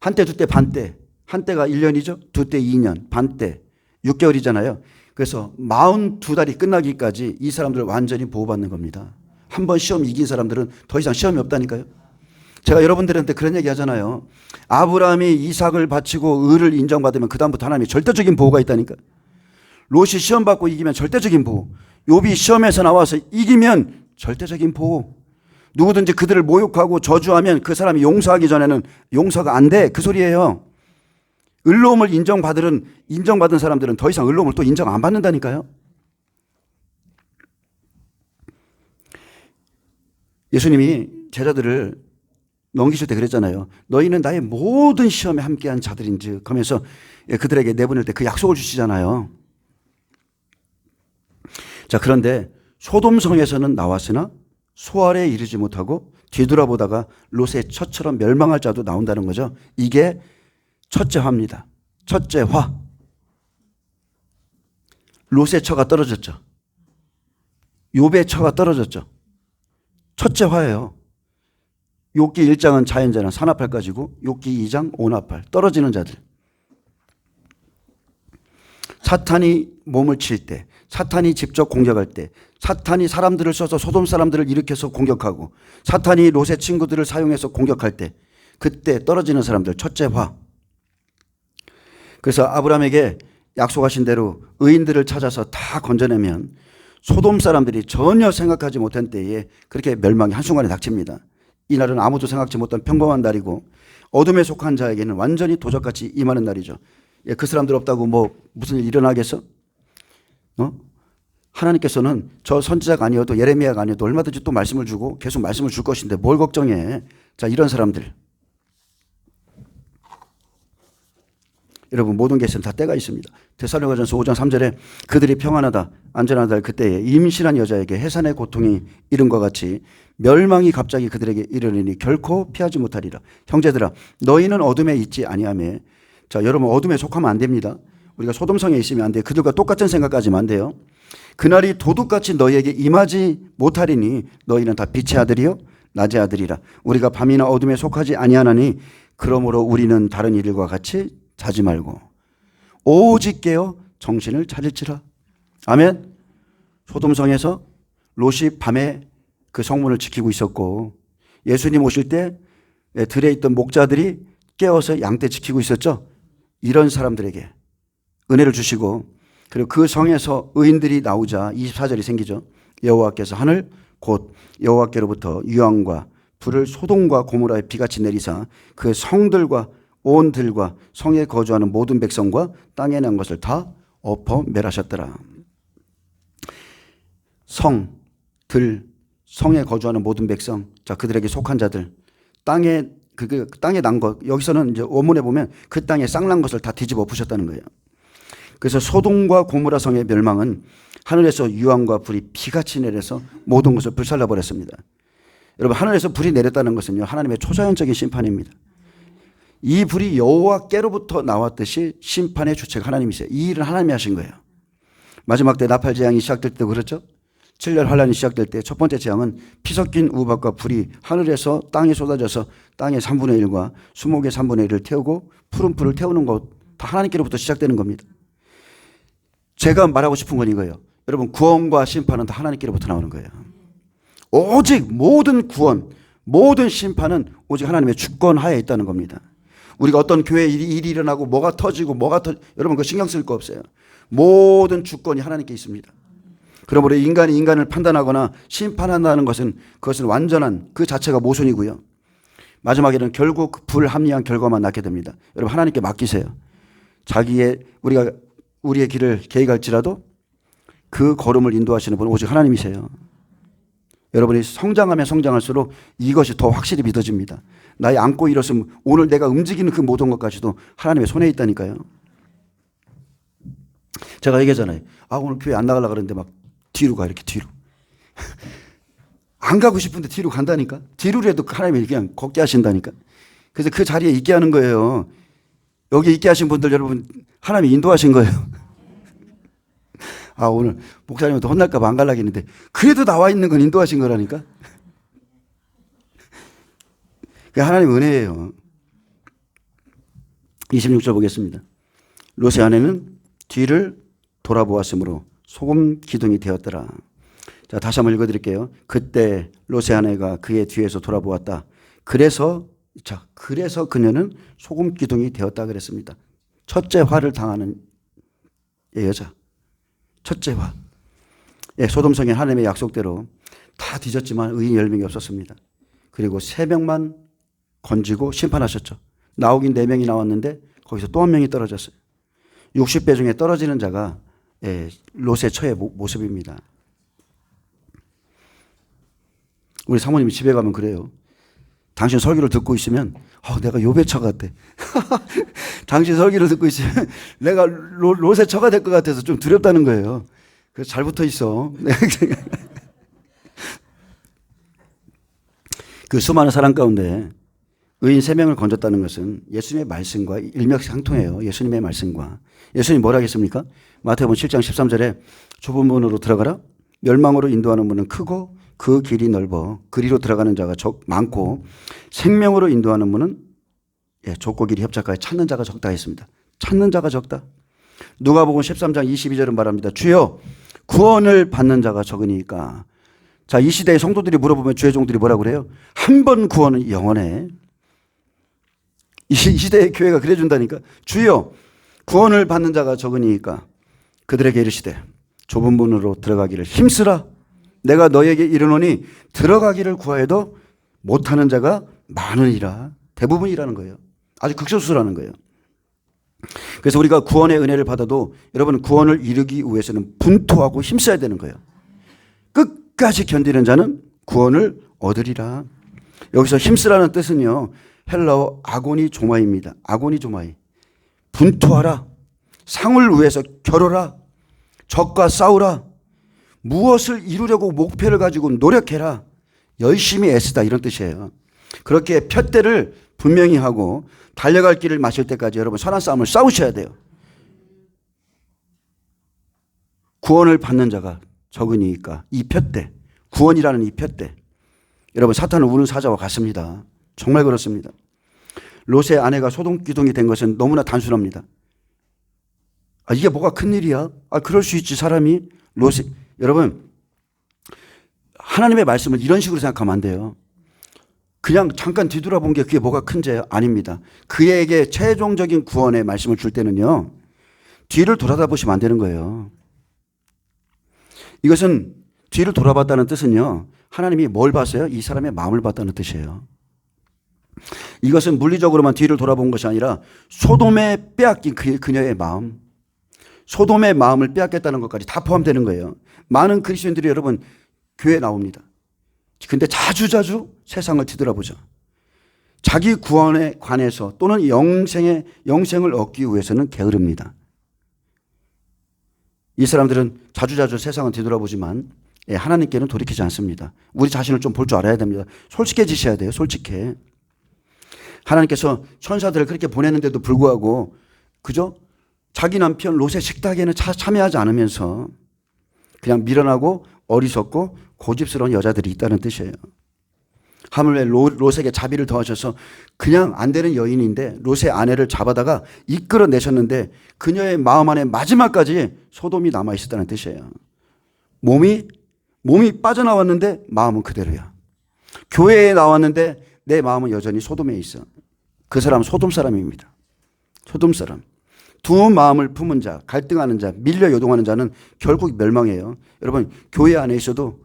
한때 두때 반때 한때가 1년이죠. 두때 2년 반때 6개월이잖아요. 그래서 42달이 끝나기까지 이 사람들을 완전히 보호받는 겁니다. 한 번 시험 이긴 사람들은 더 이상 시험이 없다니까요. 제가 여러분들한테 그런 얘기 하잖아요. 아브라함이 이삭을 바치고 의를 인정받으면 그다음부터 하나님이 절대적인 보호가 있다니까. 롯이 시험 받고 이기면 절대적인 보호. 욥이 시험에서 나와서 이기면 절대적인 보호. 누구든지 그들을 모욕하고 저주하면 그 사람이 용서하기 전에는 용서가 안 돼. 그 소리예요. 의로움을 인정받은 사람들은 더 이상 의로움을 또 인정 안 받는다니까요. 예수님이 제자들을 넘기실 때 그랬잖아요. 너희는 나의 모든 시험에 함께한 자들인즉 하면서 그들에게 내보낼 때 그 약속을 주시잖아요. 자, 그런데 소돔성에서는 나왔으나 소알에 이르지 못하고 뒤돌아보다가 롯의 처처럼 멸망할 자도 나온다는 거죠. 이게 첫째 화입니다. 첫째 화. 롯의 처가 떨어졌죠. 욥의 처가 떨어졌죠. 첫째 화예요. 욥기 1장은 자연재난 4나팔까지고 욥기 2장 5나팔 떨어지는 자들. 사탄이 몸을 칠 때, 사탄이 직접 공격할 때, 사탄이 사람들을 써서 소돔 사람들을 일으켜서 공격하고, 사탄이 롯의 친구들을 사용해서 공격할 때, 그때 떨어지는 사람들, 첫째 화. 그래서 아브라함에게 약속하신 대로 의인들을 찾아서 다 건져내면 소돔 사람들이 전혀 생각하지 못한 때에 그렇게 멸망이 한순간에 닥칩니다. 이날은 아무도 생각지 못한 평범한 날이고 어둠에 속한 자에게는 완전히 도적같이 임하는 날이죠. 그 사람들 없다고 뭐 무슨 일 일어나겠어? 하나님께서는 저 선지자가 아니어도 예레미야가 아니어도 얼마든지 또 말씀을 주고 계속 말씀을 줄 것인데 뭘 걱정해. 자, 이런 사람들. 여러분, 모든 것은 다 때가 있습니다. 데살로니가전서 5장 3절에 그들이 평안하다 안전하다 그때에 임신한 여자에게 해산의 고통이 이른과 같이 멸망이 갑자기 그들에게 이르리니 결코 피하지 못하리라. 형제들아, 너희는 어둠에 있지 아니하며. 자, 여러분, 어둠에 속하면 안 됩니다. 우리가 소돔성에 있으면 안 돼요. 그들과 똑같은 생각까지면 안 돼요. 그날이 도둑같이 너희에게 임하지 못하리니 너희는 다 빛의 아들이요 낮의 아들이라. 우리가 밤이나 어둠에 속하지 아니하나니 그러므로 우리는 다른 이들과 같이 자지 말고 오직 깨어 정신을 차릴지라. 아멘. 소돔성에서 롯이 밤에 그 성문을 지키고 있었고 예수님 오실 때 들에 있던 목자들이 깨어서 양떼 지키고 있었죠. 이런 사람들에게 은혜를 주시고 그리고 그 성에서 의인들이 나오자 24절이 생기죠. 여호와께서 하늘 곧 여호와께로부터 유황과 불을 소돔과 고모라에 비같이 내리사 그 성들과 온 들과 성에 거주하는 모든 백성과 땅에 난 것을 다 엎어 멸하셨더라. 성, 들, 성에 거주하는 모든 백성, 자, 그들에게 속한 자들, 땅에 난 것, 여기서는 이제 원문에 보면 그 땅에 쌍난 것을 다 뒤집어 엎으셨다는 거예요. 그래서 소돔과 고모라 성의 멸망은 하늘에서 유황과 불이 비같이 내려서 모든 것을 불살라 버렸습니다. 여러분, 하늘에서 불이 내렸다는 것은요, 하나님의 초자연적인 심판입니다. 이 불이 여호와께로부터 나왔듯이 심판의 주체가 하나님이세요. 이 일은 하나님이 하신 거예요. 마지막 때 나팔 재앙이 시작될 때도 그렇죠. 7년 환란이 시작될 때 첫 번째 재앙은 피 섞인 우박과 불이 하늘에서 땅에 쏟아져서 땅의 3분의 1과 수목의 3분의 1을 태우고 푸른 불을 태우는 것, 다 하나님께로부터 시작되는 겁니다. 제가 말하고 싶은 건 이거예요. 여러분, 구원과 심판은 다 하나님께로부터 나오는 거예요. 오직 모든 구원, 모든 심판은 오직 하나님의 주권 하에 있다는 겁니다. 우리가 어떤 교회에 일이 일어나고 뭐가 터지고 여러분 그거 신경 쓸 거 없어요. 모든 주권이 하나님께 있습니다. 그러므로 인간이 인간을 판단하거나 심판한다는 것은 그것은 완전한 그 자체가 모순이고요. 마지막에는 결국 불합리한 결과만 낳게 됩니다. 여러분, 하나님께 맡기세요. 우리의 길을 개의갈지라도 그 걸음을 인도하시는 분은 오직 하나님이세요. 여러분이 성장하면 성장할수록 이것이 더 확실히 믿어집니다. 나의 안고 일어서면 오늘 내가 움직이는 그 모든 것까지도 하나님의 손에 있다니까요. 제가 얘기하잖아요. 오늘 교회 안 나가려고 그러는데 막 뒤로 가, 이렇게 뒤로. 안 가고 싶은데 뒤로 간다니까. 뒤로라도 하나님이 그냥 걷게 하신다니까. 그래서 그 자리에 있게 하는 거예요. 여기 있게 하신 분들 여러분, 하나님이 인도하신 거예요. 오늘 목사님한테 혼날까 봐 안 가려고 했는데 그래도 나와 있는 건 인도하신 거라니까. 그게 하나님의 은혜예요. 26절 보겠습니다. 롯의 아내는 뒤를 돌아보았으므로 소금 기둥이 되었더라. 자, 다시 한번 읽어드릴게요. 그때 롯의 아내가 그의 뒤에서 돌아보았다. 그래서 그녀는 소금 기둥이 되었다 그랬습니다. 첫째 화를 당하는 여자. 첫째 화. 소돔성의 하나님의 약속대로 다 뒤졌지만 의인 10명이 없었습니다. 그리고 3명만 건지고 심판하셨죠. 나오긴 4명이 나왔는데 거기서 또 1명이 떨어졌어요. 60배 중에 떨어지는 자가 롯의 처의 모습입니다. 우리 사모님이 집에 가면 그래요. 당신 설교를 듣고 있으면 내가 욥의 처 같아. 당신 설교를 듣고 있으면 내가 롯의 처가 될 것 같아서 좀 두렵다는 거예요. 그래서 잘 붙어 있어. 그 수많은 사람 가운데 의인 3명을 건졌다는 것은 예수님의 말씀과 일맥상통해요. 예수님의 말씀과. 예수님이 뭐라 하겠습니까? 마태복음 7장 13절에 좁은 문으로 들어가라. 멸망으로 인도하는 문은 크고 그 길이 넓어 그리로 들어가는 자가 많고 생명으로 인도하는 문은 좁고 길이 협착하여 찾는 자가 적다 했습니다. 찾는 자가 적다. 누가복음 13장 22절은 말합니다. 주여 구원을 받는 자가 적으니까. 자, 이 시대의 성도들이 물어보면 주의 종들이 뭐라고 그래요? 한 번 구원은 영원해. 이 시대의 교회가 그래준다니까. 주여 구원을 받는 자가 적으니까 그들에게 이르시되 좁은 문으로 들어가기를 힘쓰라. 내가 너에게 이르노니 들어가기를 구하여도 못하는 자가 많으니라. 대부분이라는 거예요. 아주 극소수라는 거예요. 그래서 우리가 구원의 은혜를 받아도 여러분 구원을 이루기 위해서는 분투하고 힘써야 되는 거예요. 끝까지 견디는 자는 구원을 얻으리라. 여기서 힘쓰라는 뜻은요, 헬라어 아고니 조마입니다. 아고니 조마이. 분투하라. 상을 위해서 겨뤄라. 적과 싸우라. 무엇을 이루려고 목표를 가지고 노력해라. 열심히 애쓰다 이런 뜻이에요. 그렇게 푯대를 분명히 하고 달려갈 길을 마실 때까지 여러분 선한 싸움을 싸우셔야 돼요. 구원을 받는 자가 적으니까 이 푯대, 구원이라는 이 푯대, 여러분 사탄을 우는 사자와 같습니다. 정말 그렇습니다. 롯의 아내가 소돔기둥이 된 것은 너무나 단순합니다. 이게 뭐가 큰일이야? 그럴 수 있지 사람이. 롯이, 여러분 하나님의 말씀을 이런 식으로 생각하면 안 돼요. 그냥 잠깐 뒤돌아본 게 그게 뭐가 큰 죄야? 아닙니다. 그에게 최종적인 구원의 말씀을 줄 때는요, 뒤를 돌아다 보시면 안 되는 거예요. 이것은 뒤를 돌아봤다는 뜻은요, 하나님이 뭘 봤어요? 이 사람의 마음을 봤다는 뜻이에요. 이것은 물리적으로만 뒤를 돌아본 것이 아니라 소돔에 빼앗긴 그녀의 마음, 소돔의 마음을 빼앗겠다는 것까지 다 포함되는 거예요. 많은 그리스도인들이 여러분 교회에 나옵니다. 근데 자주자주 세상을 뒤돌아보죠. 자기 구원에 관해서 또는 영생을 얻기 위해서는 게으릅니다. 이 사람들은 자주자주 세상을 뒤돌아보지만 하나님께는 돌이키지 않습니다. 우리 자신을 좀 볼 줄 알아야 됩니다. 솔직해지셔야 돼요. 솔직해. 하나님께서 천사들을 그렇게 보냈는데도 불구하고 그죠? 자기 남편 롯의 식탁에는 참여하지 않으면서 그냥 미련하고 어리석고 고집스러운 여자들이 있다는 뜻이에요. 하물며 롯에게 자비를 더하셔서 그냥 안 되는 여인인데 롯의 아내를 잡아다가 이끌어내셨는데 그녀의 마음 안에 마지막까지 소돔이 남아있었다는 뜻이에요. 몸이 빠져나왔는데 마음은 그대로야. 교회에 나왔는데 내 마음은 여전히 소돔에 있어. 그 사람은 소돔 사람입니다. 소돔 사람. 두 마음을 품은 자, 갈등하는 자, 밀려 요동하는 자는 결국 멸망해요. 여러분 교회 안에 있어도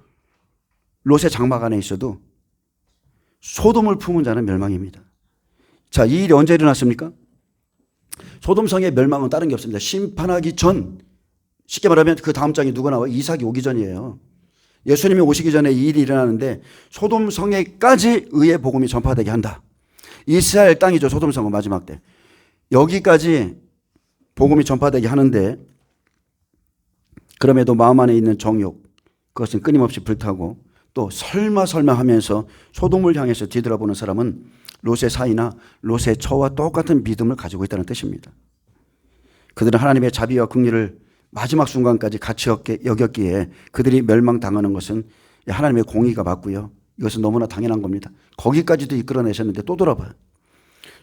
롯의 장막 안에 있어도 소돔을 품은 자는 멸망입니다. 자, 이 일이 언제 일어났습니까? 소돔성의 멸망은 다른 게 없습니다. 심판하기 전, 쉽게 말하면 그 다음 장이 누가 나와요? 이삭이 오기 전이에요. 예수님이 오시기 전에 이 일이 일어나는데 소돔성에까지 의의 복음이 전파되게 한다. 이스라엘 땅이죠. 소돔성은 마지막 때. 여기까지 복음이 전파되게 하는데 그럼에도 마음 안에 있는 정욕, 그것은 끊임없이 불타고 또 설마 하면서 소돔을 향해서 뒤돌아보는 사람은 롯의 사이나 롯의 처와 똑같은 믿음을 가지고 있다는 뜻입니다. 그들은 하나님의 자비와 긍휼을 마지막 순간까지 같이 여겼기에 그들이 멸망당하는 것은 하나님의 공의가 맞고요. 이것은 너무나 당연한 겁니다. 거기까지도 이끌어내셨는데 또 돌아봐요.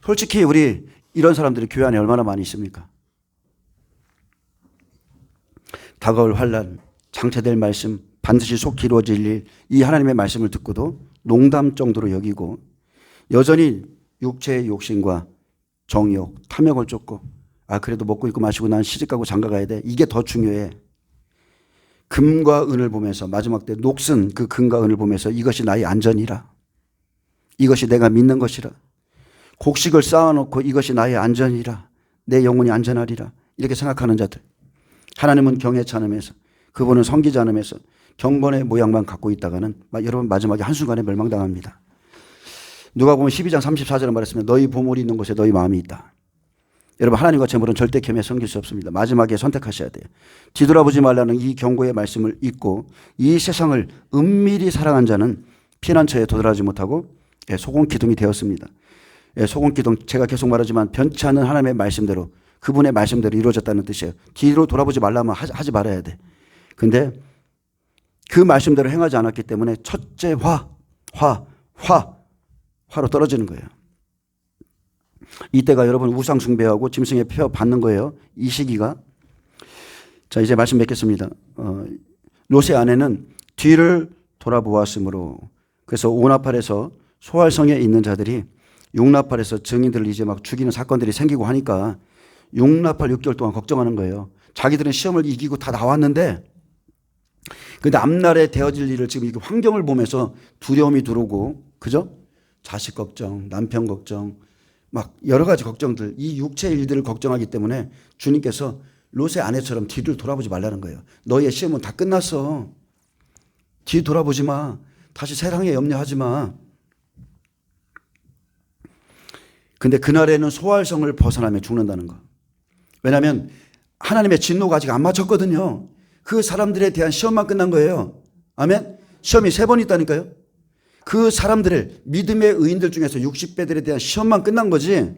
솔직히 우리 이런 사람들이 교회 안에 얼마나 많이 있습니까? 다가올 환난, 장차될 말씀, 반드시 속 이루어질 일, 이 하나님의 말씀을 듣고도 농담 정도로 여기고 여전히 육체의 욕심과 정욕, 탐욕을 쫓고 그래도 먹고 입고 마시고 난 시집가고 장가가야 돼. 이게 더 중요해. 금과 은을 보면서 마지막 때 녹슨 그 금과 은을 보면서 이것이 나의 안전이라. 이것이 내가 믿는 것이라. 곡식을 쌓아놓고 이것이 나의 안전이라. 내 영혼이 안전하리라. 이렇게 생각하는 자들. 하나님은 경외치 않으면서 그분은 섬기지 않으면서 경건의 모양만 갖고 있다가는 여러분 마지막에 한순간에 멸망당합니다. 누가복음 12장 34절에 말했습니다. 너희 보물이 있는 곳에 너희 마음이 있다. 여러분 하나님과 재물은 절대 겸해 섬길 수 없습니다. 마지막에 선택하셔야 돼요. 뒤돌아보지 말라는 이 경고의 말씀을 잊고 이 세상을 은밀히 사랑한 자는 피난처에 도달하지 못하고 소금 기둥이 되었습니다. 소금 기둥 제가 계속 말하지만 변치 않는 하나님의 말씀대로 그분의 말씀대로 이루어졌다는 뜻이에요. 뒤로 돌아보지 말라면 하지 말아야 돼. 근데 그 말씀대로 행하지 않았기 때문에 첫째 화로 떨어지는 거예요. 이때가 여러분 우상 숭배하고 짐승의 표 받는 거예요. 이 시기가 자, 이제 말씀 맺겠습니다. 롯의 아내는 뒤를 돌아보았으므로, 그래서 오나팔에서 소활성에 있는 자들이 육나팔에서 증인들을 이제 막 죽이는 사건들이 생기고 하니까 육나팔 6개월 동안 걱정하는 거예요. 자기들은 시험을 이기고 다 나왔는데, 근데 앞날에 되어질 일을 지금 이 환경을 보면서 두려움이 들어오고, 그죠? 자식 걱정, 남편 걱정, 막 여러 가지 걱정들, 이 육체의 일들을 걱정하기 때문에 주님께서 롯의 아내처럼 뒤를 돌아보지 말라는 거예요. 너의 시험은 다 끝났어. 뒤 돌아보지 마. 다시 세상에 염려하지 마. 근데 그날에는 소활성을 벗어나면 죽는다는 거. 왜냐하면 하나님의 진노가 아직 안 맞췄거든요. 그 사람들에 대한 시험만 끝난 거예요. 아멘? 시험이 3번 있다니까요. 그 사람들을, 믿음의 의인들 중에서 60배들에 대한 시험만 끝난 거지.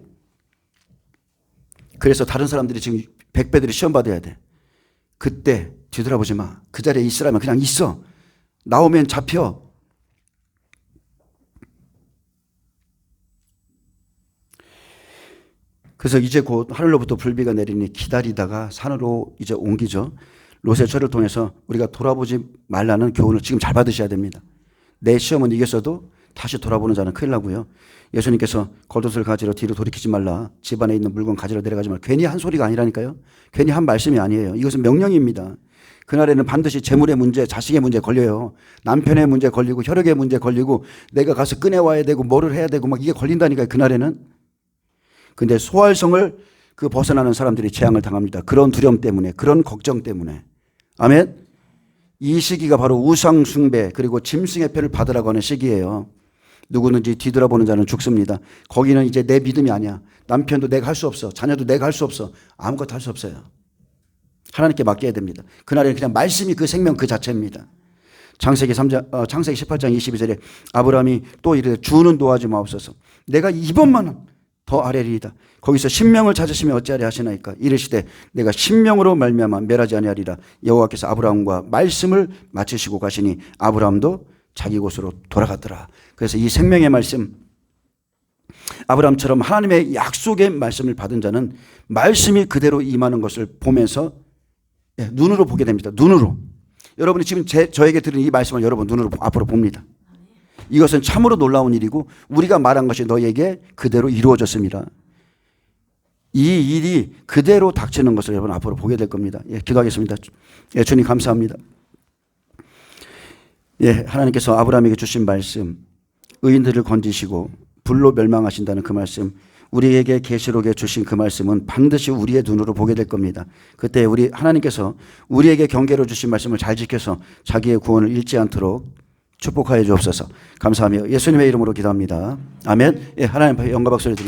그래서 다른 사람들이 지금 100배들이 시험 받아야 돼. 그때 뒤돌아보지 마. 그 자리에 있으라면 그냥 있어. 나오면 잡혀. 그래서 이제 곧 하늘로부터 불비가 내리니 기다리다가 산으로 이제 옮기죠. 롯의 절을 통해서 우리가 돌아보지 말라는 교훈을 지금 잘 받으셔야 됩니다. 내 시험은 이겼어도 다시 돌아보는 자는 큰일 나고요. 예수님께서 겉옷을 가지러 뒤로 돌이키지 말라. 집안에 있는 물건 가지러 내려가지 말라. 괜히 한 소리가 아니라니까요. 괜히 한 말씀이 아니에요. 이것은 명령입니다. 그날에는 반드시 재물의 문제, 자식의 문제 걸려요. 남편의 문제 걸리고 혈육의 문제 걸리고 내가 가서 꺼내와야 되고 뭐를 해야 되고 막 이게 걸린다니까요. 그날에는. 근데 소활성을 그 벗어나는 사람들이 재앙을 당합니다. 그런 두려움 때문에, 그런 걱정 때문에. 아멘. 이 시기가 바로 우상 숭배 그리고 짐승의 편을 받으라고 하는 시기예요. 누구든지 뒤돌아보는 자는 죽습니다. 거기는 이제 내 믿음이 아니야. 남편도 내가 할 수 없어. 자녀도 내가 할 수 없어. 아무것도 할 수 없어요. 하나님께 맡겨야 됩니다. 그날에는 그냥 말씀이 그 생명 그 자체입니다. 창세기 18장 22절에 아브라함이 또 이르되 주는 도와주 마옵소서. 내가 이번만은 더 아뢰리이다. 거기서 신명을 찾으시면 어찌하리 하시나이까. 이르시되 내가 신명으로 말미암아 멸하지 아니하리라. 여호와께서 아브라함과 말씀을 마치시고 가시니 아브라함도 자기 곳으로 돌아갔더라. 그래서 이 생명의 말씀, 아브라함처럼 하나님의 약속의 말씀을 받은 자는 말씀이 그대로 임하는 것을 보면서 눈으로 보게 됩니다. 눈으로. 여러분이 지금 저에게 들은 이 말씀을 여러분 눈으로 앞으로 봅니다. 이것은 참으로 놀라운 일이고 우리가 말한 것이 너에게 그대로 이루어졌습니다. 이 일이 그대로 닥치는 것을 여러분 앞으로 보게 될 겁니다. 기도하겠습니다. 주님 감사합니다. 하나님께서 아브라함에게 주신 말씀, 의인들을 건지시고 불로 멸망하신다는 그 말씀, 우리에게 계시록에 주신 그 말씀은 반드시 우리의 눈으로 보게 될 겁니다. 그때 하나님께서 우리에게 경계로 주신 말씀을 잘 지켜서 자기의 구원을 잃지 않도록 축복하여 주옵소서. 감사하며 예수님의 이름으로 기도합니다. 아멘. 하나님 앞에 영광 박수를 드립니다.